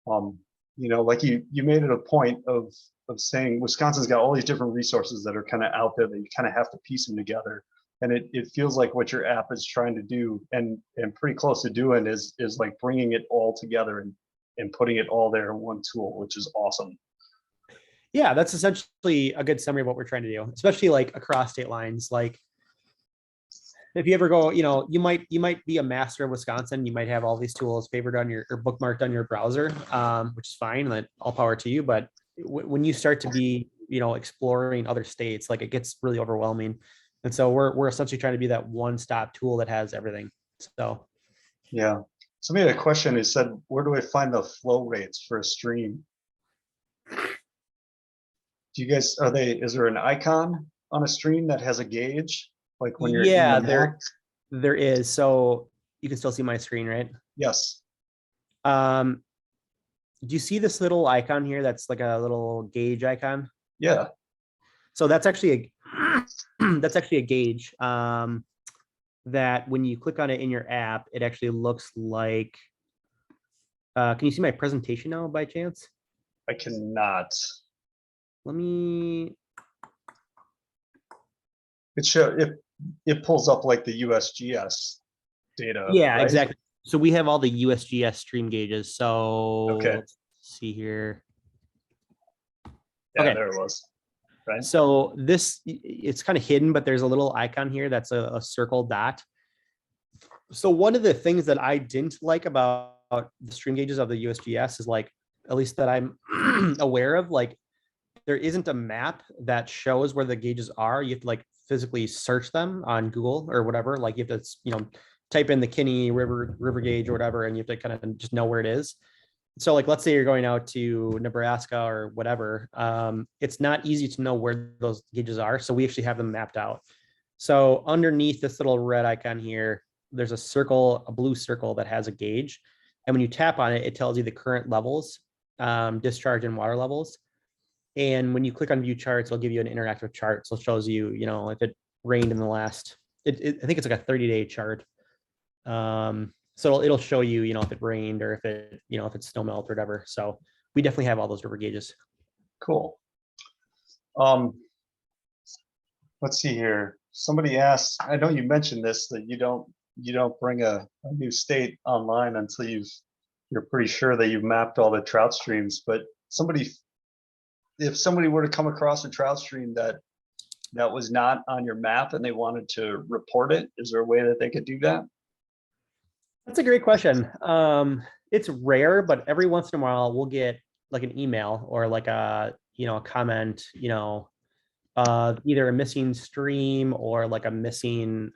like you made it a point of saying Wisconsin's got all these different resources that are kind of out there that you kind of have to piece them together. And it feels like what your app is trying to do and pretty close to doing is like bringing it all together and putting it all there in one tool, which is awesome. Yeah, that's essentially a good summary of what we're trying to do, especially like across state lines. Like if you ever go, you might be a master of Wisconsin. You might have all these tools favored on or bookmarked on your browser, which is fine. Like all power to you. But when you start to be, exploring other states, like it gets really overwhelming. And so we're essentially trying to be that one-stop tool that has everything. So yeah. Somebody had a question who said, where do I find the flow rates for a stream? Do you guys, is there an icon on a stream that has a gauge? Like when you're in the there is. So you can still see my screen, right? Yes. Do you see this little icon here? That's like a little gauge icon. Yeah. So that's actually a gauge that when you click on it in your app, it actually looks like, can you see my presentation now by chance? I cannot. Let me. It pulls up like the USGS data. Yeah, right? exactly. So we have all the USGS stream gauges. So Okay. let's see here. Yeah, Okay. there it was. Right. So this, it's kind of hidden, but there's a little icon here that's a circle dot. So one of the things that I didn't like about the stream gauges of the USGS is like, at least that I'm aware of, like there isn't a map that shows where the gauges are. You have to like physically search them on Google or whatever. Like you have to, type in the Kinney river gauge or whatever, and you have to kind of just know where it is. So like, let's say you're going out to Nebraska or whatever. It's not easy to know where those gauges are. So we actually have them mapped out. So underneath this little red icon here, there's a circle, a blue circle that has a gauge. And when you tap on it, it tells you the current levels, discharge and water levels. And when you click on view charts, it'll give you an interactive chart. So it shows you, if it rained in the last, I think it's like a 30-day chart. So it'll show you, if it rained or if it, if it's snow melt or whatever. So we definitely have all those river gauges. Cool. Let's see here. Somebody asked, I know you mentioned this, that you don't bring a new state online until you're pretty sure that you've mapped all the trout streams. But if somebody were to come across a trout stream that was not on your map and they wanted to report it, is there a way that they could do that? That's a great question. It's rare, but every once in a while we'll get like an email or like a comment, either a missing stream or like a missing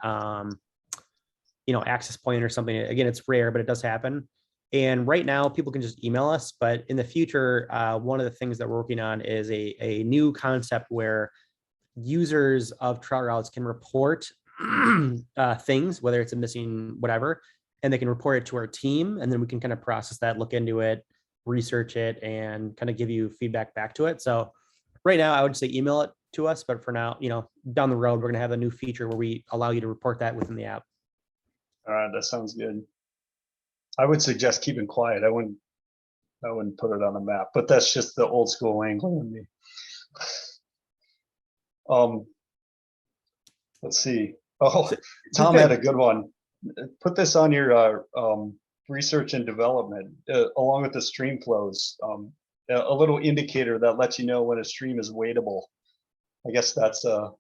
access point or something. Again, it's rare, but it does happen. And right now people can just email us, but in the future, one of the things that we're working on is a new concept where users of trout routes can report things, whether it's a missing whatever, and they can report it to our team. And then we can kind of process that, look into it, research it, and kind of give you feedback back to it. So right now I would say email it to us, but for now, down the road, we're going to have a new feature where we allow you to report that within the app. All right, that sounds good. I would suggest keeping quiet. I wouldn't put it on the map, but that's just the old school angler in me. Let's see. Oh, Tom had a good one. Put this on your research and development along with the stream flows. A little indicator that lets you know when a stream is waitable. I guess that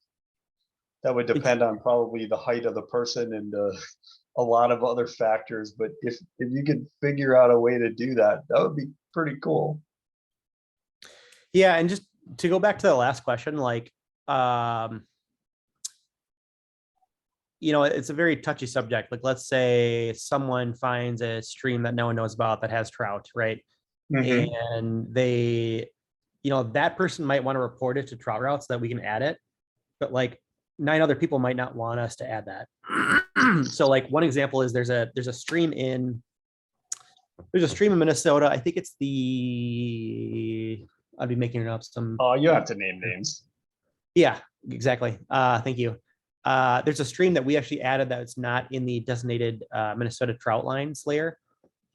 would depend on probably the height of the person and a lot of other factors. But if you could figure out a way to do that, that would be pretty cool. Yeah, and just to go back to the last question, like it's a very touchy subject. Like, let's say someone finds a stream that no one knows about that has trout, right? Mm-hmm. And they, that person might want to report it to Trout Routes so that we can add it, but like 9 other people might not want us to add that. So like one example is there's a stream in Minnesota. I think it's I'd be making it up. Oh, you have to name names. Yeah, exactly. Thank you. There's a stream that we actually added that it's not in the designated Minnesota trout line slayer.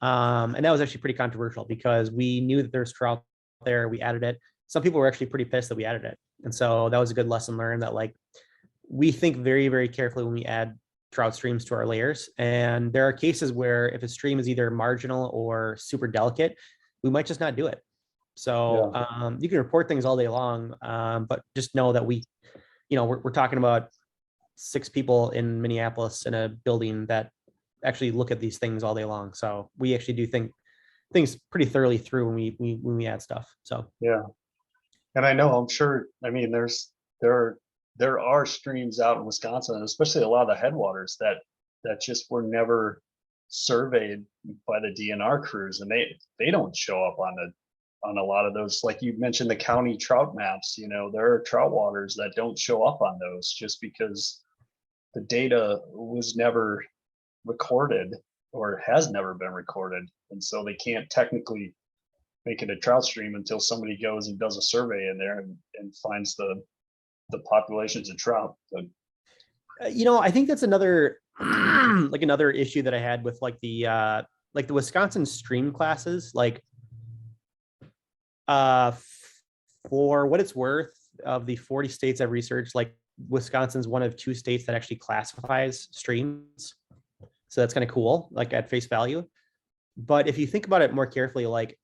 And that was actually pretty controversial because we knew that there's trout there. We added it. Some people were actually pretty pissed that we added it. And so that was a good lesson learned that like we think very, very carefully when we add trout streams to our layers. And there are cases where if a stream is either marginal or super delicate, we might just not do it. So yeah. You can report things all day long, but just know that we're talking about 6 people in Minneapolis in a building that actually look at these things all day long. So we actually do think things pretty thoroughly through when we add stuff. So yeah, and I'm sure. I mean, there are streams out in Wisconsin, especially a lot of the headwaters that just were never surveyed by the DNR crews, and they don't show up on a lot of those. Like you mentioned, the county trout maps. There are trout waters that don't show up on those just because the data was never recorded or has never been recorded, and so they can't technically make it a trout stream until somebody goes and does a survey in there and finds the populations of trout. But I think that's another another issue that I had with like the Wisconsin stream classes. Like for what it's worth, of the 40 states I've researched, like Wisconsin's one of 2 states that actually classifies streams. So that's kind of cool, like at face value. But if you think about it more carefully, like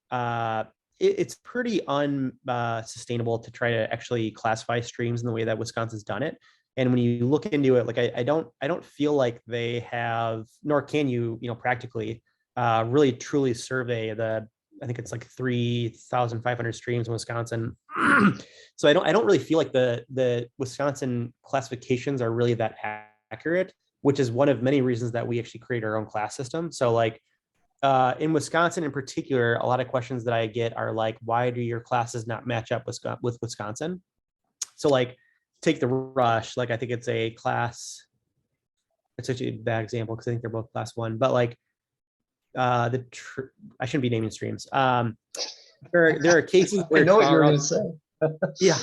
it's pretty unsustainable to try to actually classify streams in the way that Wisconsin's done it. And when you look into it, like I don't feel like they have, nor can you, practically really truly survey I think it's like 3,500 streams in Wisconsin. So I don't really feel like the Wisconsin classifications are really that accurate, which is one of many reasons that we actually create our own class system. So like in Wisconsin in particular, a lot of questions that I get are like, why do your classes not match up with Wisconsin? So like take the Rush, like I think it's a class, it's actually a bad example because I think they're both class 1, but like I shouldn't be naming streams. There are cases where I know what you're going to say. Yeah,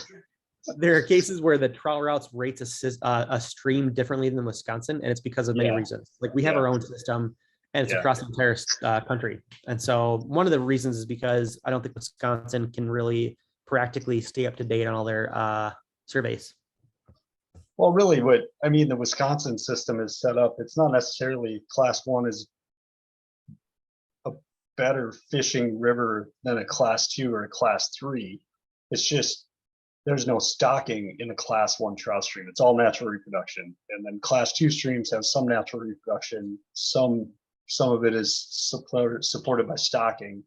there are cases where the Trout routes rates a stream differently than Wisconsin, and it's because of many reasons. Like we have our own system, and it's across the entire country. And so one of the reasons is because I don't think Wisconsin can really practically stay up to date on all their surveys. Well, really, the Wisconsin system is set up. It's not necessarily class 1 is a better fishing river than a class 2 or a class 3. It's just there's no stocking in a class 1 trout stream. It's all natural reproduction, and then class 2 streams have some natural reproduction. Some of it is supported by stocking,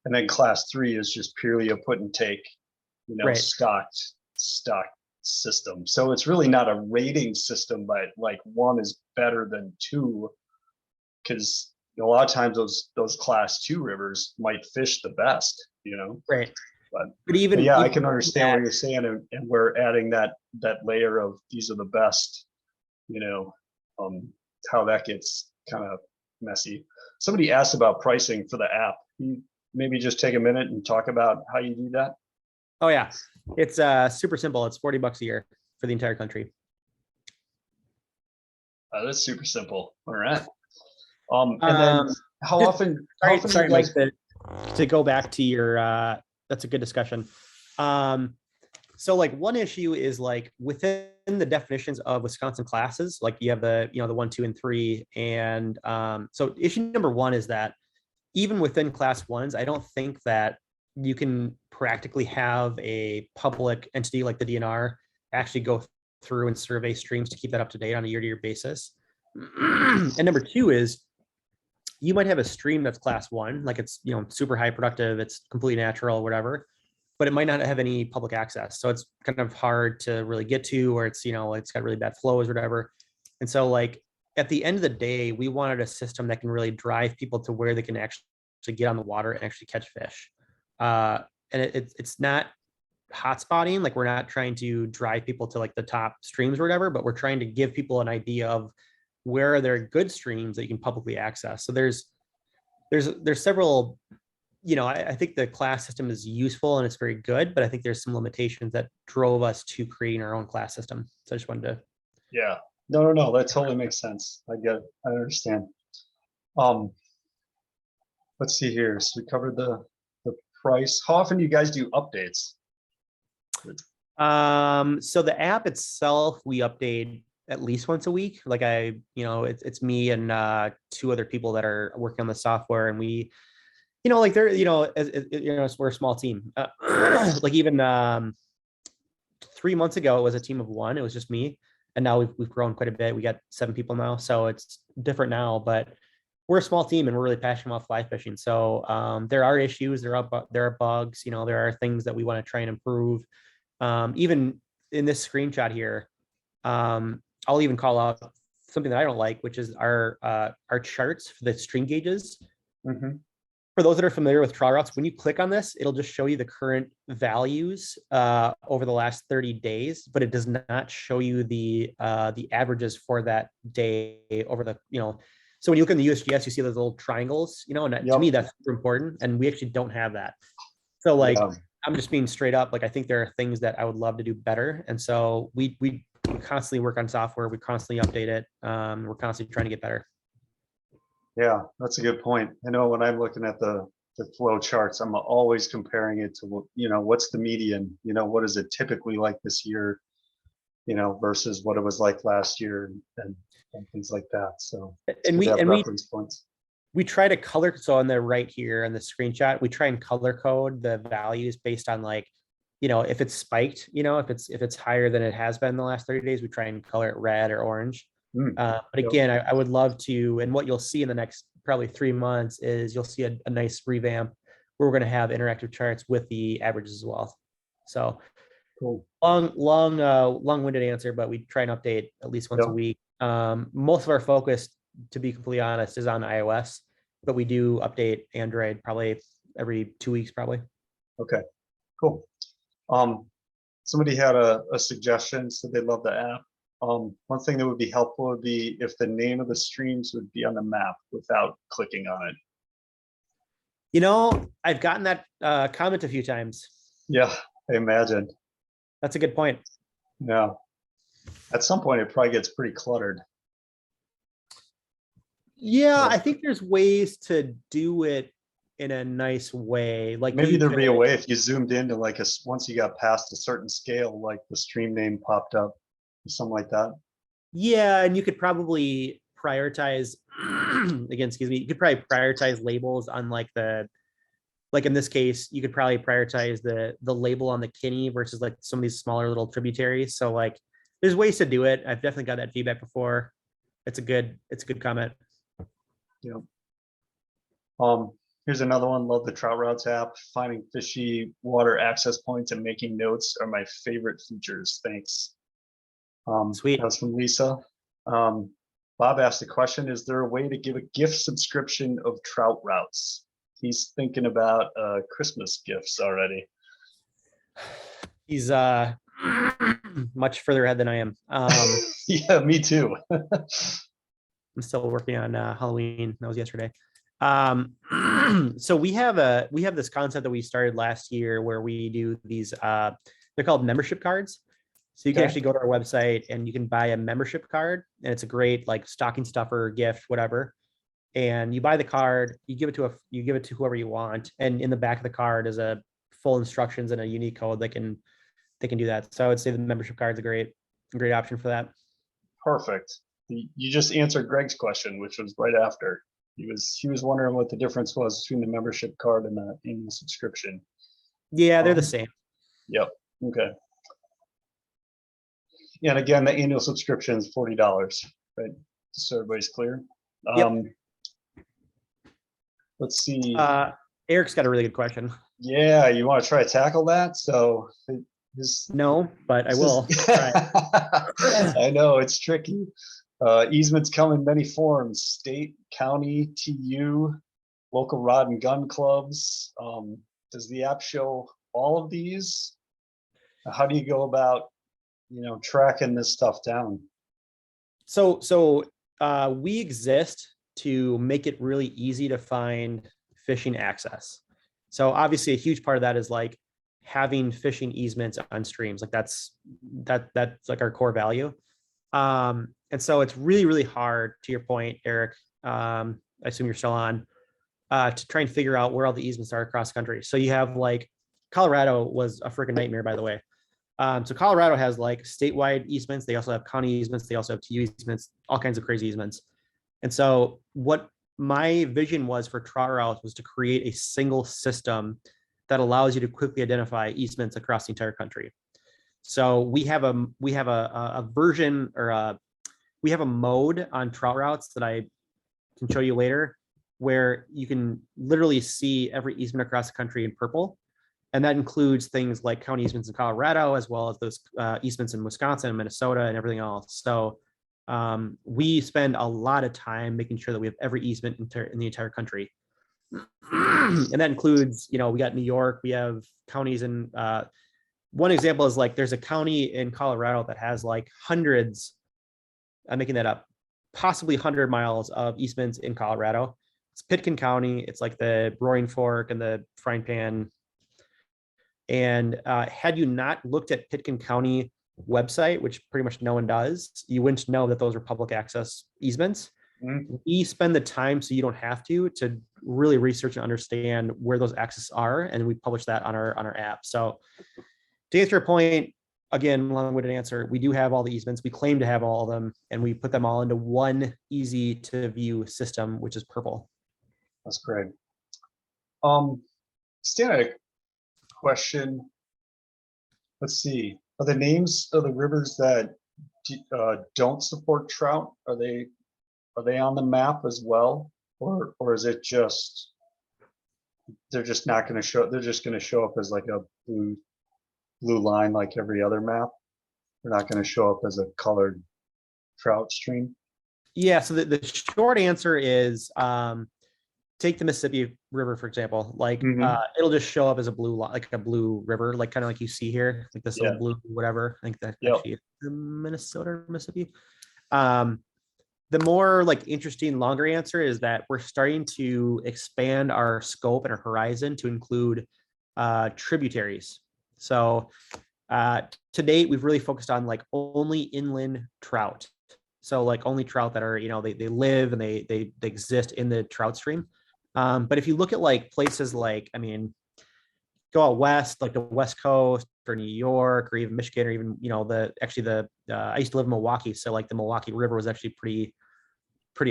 and then class 3 is just purely a put and take, stock system. So it's really not a rating system, but like 1 is better than 2, because a lot of times those class 2 rivers might fish the best, Right. But even I can understand what you're saying, and we're adding that layer of these are the best, how that gets kind of messy. Somebody asked about pricing for the app. Can you maybe just take a minute and talk about how you do that? Oh yeah, it's super simple. It's $40 a year for the entire country. That's super simple. All right. And then how often sorry, you guys... Mike, to go back to your that's a good discussion. So like one issue is like within the definitions of Wisconsin classes, like you have the 1, 2, and 3. And so issue number 1 is that even within class 1s, I don't think that you can practically have a public entity like the DNR actually go through and survey streams to keep that up to date on a year-to-year basis. And number 2 is you might have a stream that's class 1, like it's super high productive, it's completely natural, whatever, but it might not have any public access. So it's kind of hard to really get to, or it's it's got really bad flows or whatever. And so like at the end of the day, we wanted a system that can really drive people to where they can actually get on the water and actually catch fish. And it's not hot spotting, like we're not trying to drive people to like the top streams or whatever, but we're trying to give people an idea of where are there good streams that you can publicly access. So there's several, I think the class system is useful and it's very good, but I think there's some limitations that drove us to creating our own class system. So I just wanted to. Yeah, no, that totally makes sense. I get it. I understand. Let's see here. So we covered the price. How often do you guys do updates? So the app itself, we update at least once a week. Like it's me and 2 other people that are working on the software, and we, like they're, we're a small team. Like even 3 months ago, it was a team of 1. It was just me, and now we've grown quite a bit. We got 7 people now, so it's different now. But we're a small team, and we're really passionate about fly fishing. So there are issues, there are bugs. There are things that we want to try and improve. Even in this screenshot here, I'll even call out something that I don't like, which is our charts for the string gauges. Mm-hmm. For those that are familiar with trout routes, when you click on this, it'll just show you the current values over the last 30 days, but it does not show you the averages for that day over the, so when you look in the USGS, you see those little triangles, and to me, that's super important. And we actually don't have that. So like, I'm just being straight up. Like, I think there are things that I would love to do better. And so we constantly work on software. We constantly update it. We're constantly trying to get better. Yeah, that's a good point. I know when I'm looking at the flow charts, I'm always comparing it to, what's the median? What is it typically like this year? versus what it was like last year and things like that. So it's And good to have we reference points. we try to color, so on the right here on the screenshot, we try and color code the values based on like, if it's spiked, if it's higher than it has been the last 30 days, we try and color it red or orange. But Yep. again, I would love to, and what you'll see in the next probably 3 months is you'll see a nice revamp where we're going to have interactive charts with the averages as well. So Cool. long-winded answer, but we try and update at least once a Yep. week. Most of our focus, to be completely honest, is on iOS, but we do update Android probably every 2 weeks, probably. Okay, cool. Somebody had a suggestion, so they love the app. One thing that would be helpful would be if the name of the streams would be on the map without clicking on it. I've gotten that comment a few times. Yeah, I imagine. That's a good point. Yeah. At some point, it probably gets pretty cluttered. Yeah, I think there's ways to do it in a nice way. Like maybe there'd be a way if you zoomed into like once you got past a certain scale, like the stream name popped up or something like that. Yeah, and you could probably prioritize again, excuse me, you could probably prioritize labels on like in this case, you could probably prioritize the label on the Kinney versus like some of these smaller little tributaries. So like there's ways to do it. I've definitely got that feedback before. It's a good comment. Yeah. Here's another one. Love the Trout Routes app. Finding fishy water access points and making notes are my favorite features. Thanks. Sweet. That's from Lisa. Bob asked a question: is there a way to give a gift subscription of Trout Routes? He's thinking about Christmas gifts already. He's much further ahead than I am. Yeah, me too. I'm still working on Halloween. That was yesterday. So we have this concept that we started last year where we do these they're called membership cards. So you can actually go to our website and you can buy a membership card, and it's a great like stocking stuffer gift, whatever. And you buy the card, you give it to whoever you want, and in the back of the card is a full instructions and a unique code that can do that. So I would say the membership card is a great option for that. Perfect. You just answered Greg's question, which was right after. He was wondering what the difference was between the membership card and the annual subscription. Yeah, they're the same. Yep. Okay. And again, the annual subscription is $40, right? So everybody's clear. Yep. Let's see. Eric's got a really good question. Yeah, you want to try to tackle that? So no, but I will. I know it's tricky. Easements come in many forms: state, county, TU, local rod and gun clubs. Does the app show all of these? How do you go about, tracking this stuff down? So we exist to make it really easy to find fishing access. So obviously a huge part of that is like having fishing easements on streams. Like that's like our core value. And so it's really, really hard, to your point, Eric, I assume you're still on, to try and figure out where all the easements are across the country. So you have like, Colorado was a freaking nightmare, by the way. So Colorado has like statewide easements. They also have county easements. They also have TU easements, all kinds of crazy easements. And so what my vision was for Trout Routes was to create a single system that allows you to quickly identify easements across the entire country. So we have a version, or we have a mode on Trout Routes that I can show you later, where you can literally see every easement across the country in purple. And that includes things like county easements in Colorado, as well as those easements in Wisconsin and Minnesota and everything else. So we spend a lot of time making sure that we have every easement in the entire country. And that includes, we got New York, we have counties in, one example is like, there's a county in Colorado that has like hundreds, I'm making that up, possibly 100 miles of easements in Colorado. It's Pitkin County. It's like the Roaring Fork and the Frying Pan. And had you not looked at Pitkin County website, which pretty much no one does, you wouldn't know that those are public access easements. Mm-hmm. We spend the time, so you don't have to really research and understand where those access are, and we publish that on our app. So to answer your point, again, long-winded answer, we do have all the easements. We claim to have all of them, and we put them all into one easy to view system, which is purple. That's great. Stan, a question. Let's see. Are the names of the rivers that don't support trout, are they on the map as well, or is it just they're just not going to show? They're just going to show up as like a blue line like every other map. They're not going to show up as a colored trout stream. Yeah. So the short answer is take the Mississippi River, for example. Like it'll just show up as a blue, like a blue river, like kind of like you see here, like this little blue whatever. I think that actually is the Minnesota or Mississippi. The more like interesting, longer answer is that we're starting to expand our scope and our horizon to include tributaries. So to date, we've really focused on like only inland trout. So like only trout that are, you know, they live and they exist in the trout stream. But if you look at like places like, I mean, go out west, like the West Coast or New York or even Michigan, or even, you know, I used to live in Milwaukee. So like the Milwaukee River was actually pretty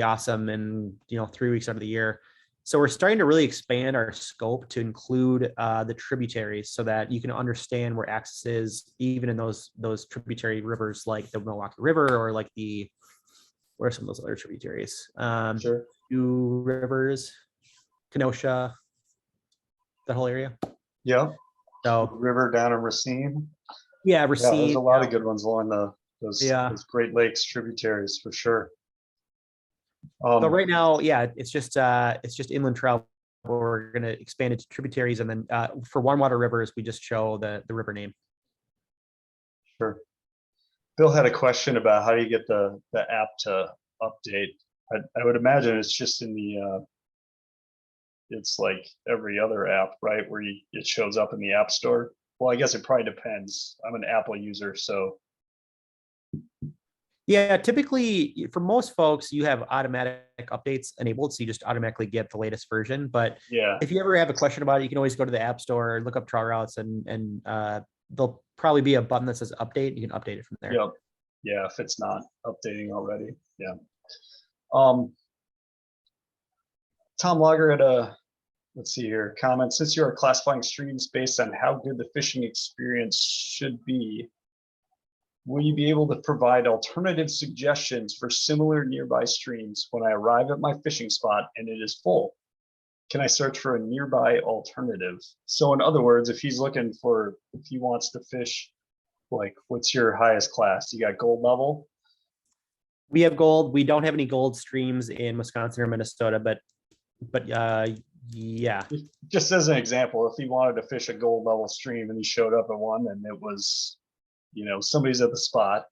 awesome. And, you know, 3 weeks out of the year. So we're starting to really expand our scope to include the tributaries so that you can understand where access is even in those tributary rivers, like the Milwaukee River or like where are some of those other tributaries? Sure. Two rivers, Kenosha, that whole area. Yeah. So river down in Racine. Yeah, Racine. Yeah, there's a lot of good ones along those Great Lakes tributaries for sure. But right now, yeah, it's just inland trout. We're going to expand it to tributaries, and then for warm water rivers, we just show the river name. Sure. Bill had a question about how do you get the app to update. I would imagine it's just in the it's like every other app, right, where it shows up in the App Store. Well, I guess it probably depends. I'm an Apple user, so. Yeah, typically for most folks, you have automatic updates enabled, so you just automatically get the latest version. But yeah, if you ever have a question about it, you can always go to the App Store and look up Trout Routes, and there'll probably be a button that says update. You can update it from there. Yep. Yeah, if it's not updating already. Yeah. Tom Lager had let's see here, comment. Since you are classifying streams based on how good the fishing experience should be, will you be able to provide alternative suggestions for similar nearby streams when I arrive at my fishing spot and it is full? Can I search for a nearby alternative? So in other words, if he wants to fish, like, what's your highest class? You got gold level? We have gold. We don't have any gold streams in Wisconsin or Minnesota, but yeah. Just as an example, if he wanted to fish a gold level stream and he showed up at one and it was, you know, somebody's at the spot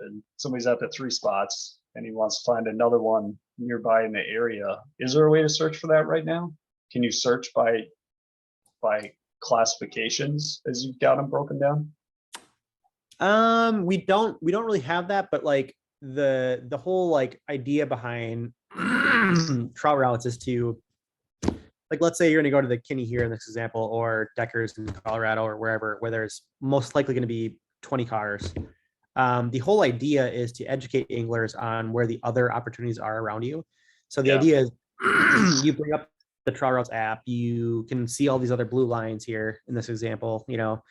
and somebody's at the 3 spots and he wants to find another one nearby in the area, is there a way to search for that right now? Can you search by classifications as you've got them broken down? We don't really have that, but like the whole like idea behind Trout Routes is to, like, let's say you're going to go to the Kinney here in this example, or Deckers in Colorado, or wherever, where there's most likely going to be 20 cars. The whole idea is to educate anglers on where the other opportunities are around you. So the idea is you bring up the Trout Routes app, you can see all these other blue lines here in this example, you know,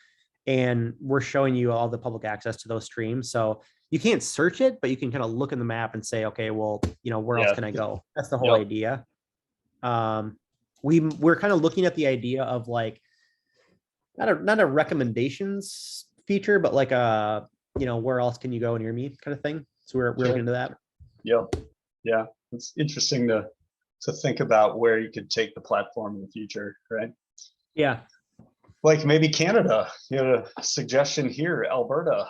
and we're showing you all the public access to those streams. So you can't search it, but you can kind of look in the map and say, okay, well, you know, where else can I go? That's the whole idea. We're kind of looking at the idea of like, not a recommendations feature, but like a, you know, where else can you go near me kind of thing. So we're looking into that. Yep. Yeah. It's interesting to think about where you could take the platform in the future, right? Yeah. Like maybe Canada. You had a suggestion here, Alberta.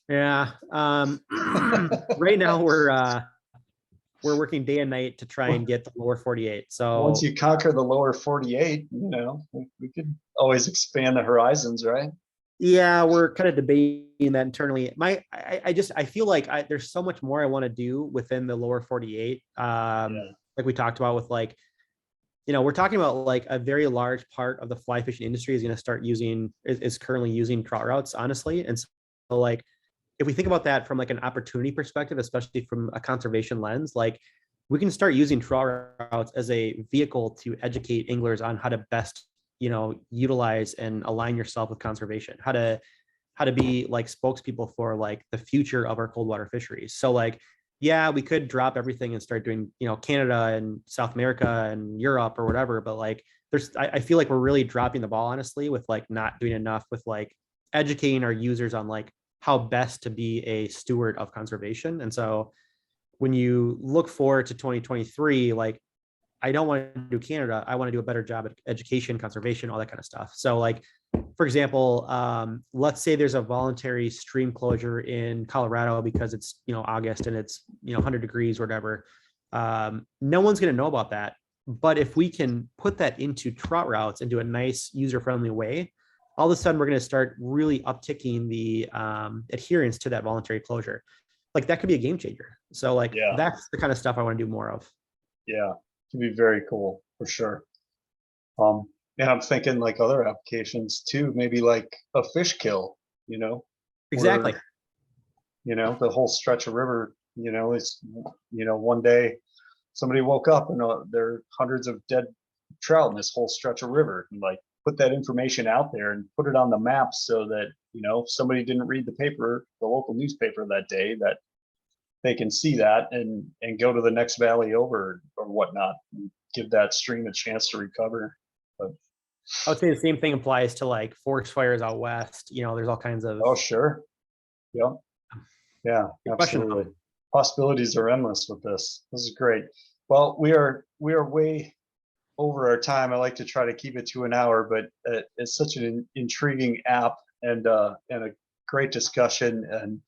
Yeah. Right now we're working day and night to try and get the lower 48. So once you conquer the lower 48, you know, we could always expand the horizons, right? Yeah, we're kind of debating that internally. I feel like there's so much more I want to do within the lower 48. Like we talked about with like we're talking about like a very large part of the fly fishing industry is going to start is currently using trout routes, honestly. And so like, if we think about that from like an opportunity perspective, especially from a conservation lens, like we can start using trout routes as a vehicle to educate anglers on how to best, utilize and align yourself with conservation, how to be like spokespeople for like the future of our cold water fisheries. So like, yeah, we could drop everything and start doing, Canada and South America and Europe or whatever. But like, I feel like we're really dropping the ball, honestly, with like not doing enough with like educating our users on like how best to be a steward of conservation. And so when you look forward to 2023, like, I don't want to do Canada. I want to do a better job at education, conservation, all that kind of stuff. So like, for example, let's say there's a voluntary stream closure in Colorado because it's, August and it's, 100 degrees or whatever. No one's going to know about that. But if we can put that into trout routes and do a nice user-friendly way, all of a sudden we're going to start really upticking the adherence to that voluntary closure. Like that could be a game changer. So like, that's the kind of stuff I want to do more of. Yeah, it can be very cool for sure. And I'm thinking like other applications too, maybe like a fish kill, Exactly. or, the whole stretch of river, it's, one day somebody woke up and there are hundreds of dead trout in this whole stretch of river, and like put that information out there and put it on the map so that, if somebody didn't read the paper, the local newspaper that day, that they can see that and go to the next valley over or whatnot, and give that stream a chance to recover. But I would say the same thing applies to like forest fires out west. There's all kinds of. oh, sure. Yeah. Yeah, absolutely. Possibilities are endless with this. This is great. Well, we are way over our time. I like to try to keep it to an hour, but it's such an intriguing app and a great discussion. And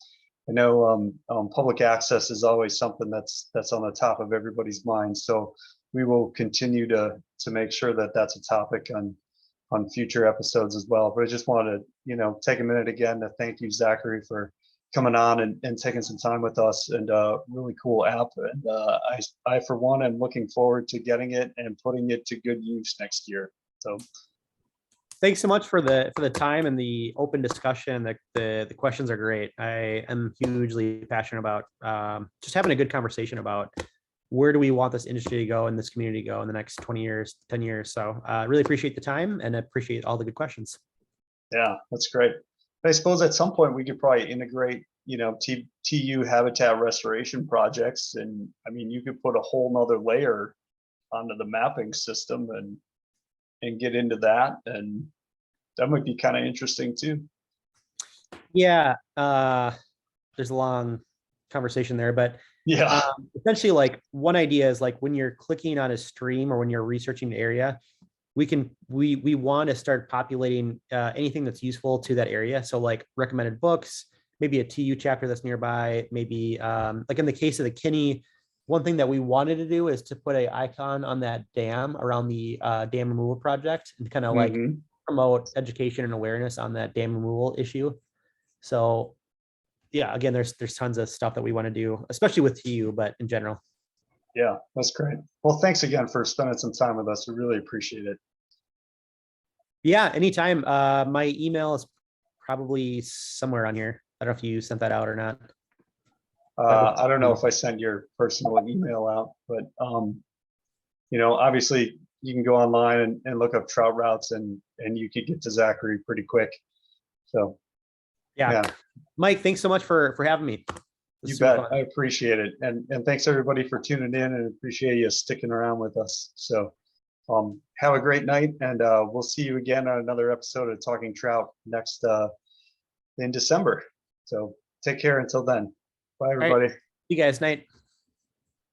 I know public access is always something that's on the top of everybody's mind. So we will continue to make sure that that's a topic on future episodes as well. But I just wanted to, take a minute again to thank you, Zachary, for coming on and taking some time with us, and really cool app. And I for one am looking forward to getting it and putting it to good use next year. So thanks so much for the time and the open discussion. The questions are great. I am hugely passionate about just having a good conversation about where do we want this industry to go and this community to go in the next 20 years, 10 years. So I really appreciate the time and appreciate all the good questions. Yeah, that's great. I suppose at some point we could probably integrate, TU habitat restoration projects. And I mean, you could put a whole nother layer onto the mapping system and get into that. And that might be kind of interesting too. Yeah, there's a long conversation there, but yeah, essentially like one idea is like when you're clicking on a stream or when you're researching the area, we want to start populating anything that's useful to that area. So like recommended books, maybe a TU chapter that's nearby, maybe like in the case of the Kinney, one thing that we wanted to do is to put an icon on that dam around the dam removal project and kind of like promote education and awareness on that dam removal issue. So yeah, again, there's tons of stuff that we want to do, especially with TU, but in general. Yeah, that's great. Well, thanks again for spending some time with us. We really appreciate it. Yeah, anytime. My email is probably somewhere on here. I don't know if you sent that out or not. I don't know if I send your personal email out, but obviously you can go online and look up trout routes and you could get to Zachary pretty quick. So yeah. Mike, thanks so much for having me. You bet. I appreciate it. And thanks everybody for tuning in, and appreciate you sticking around with us. So have a great night, and we'll see you again on another episode of Talking Trout next in December. So take care until then. Bye, everybody. Right. You guys, night.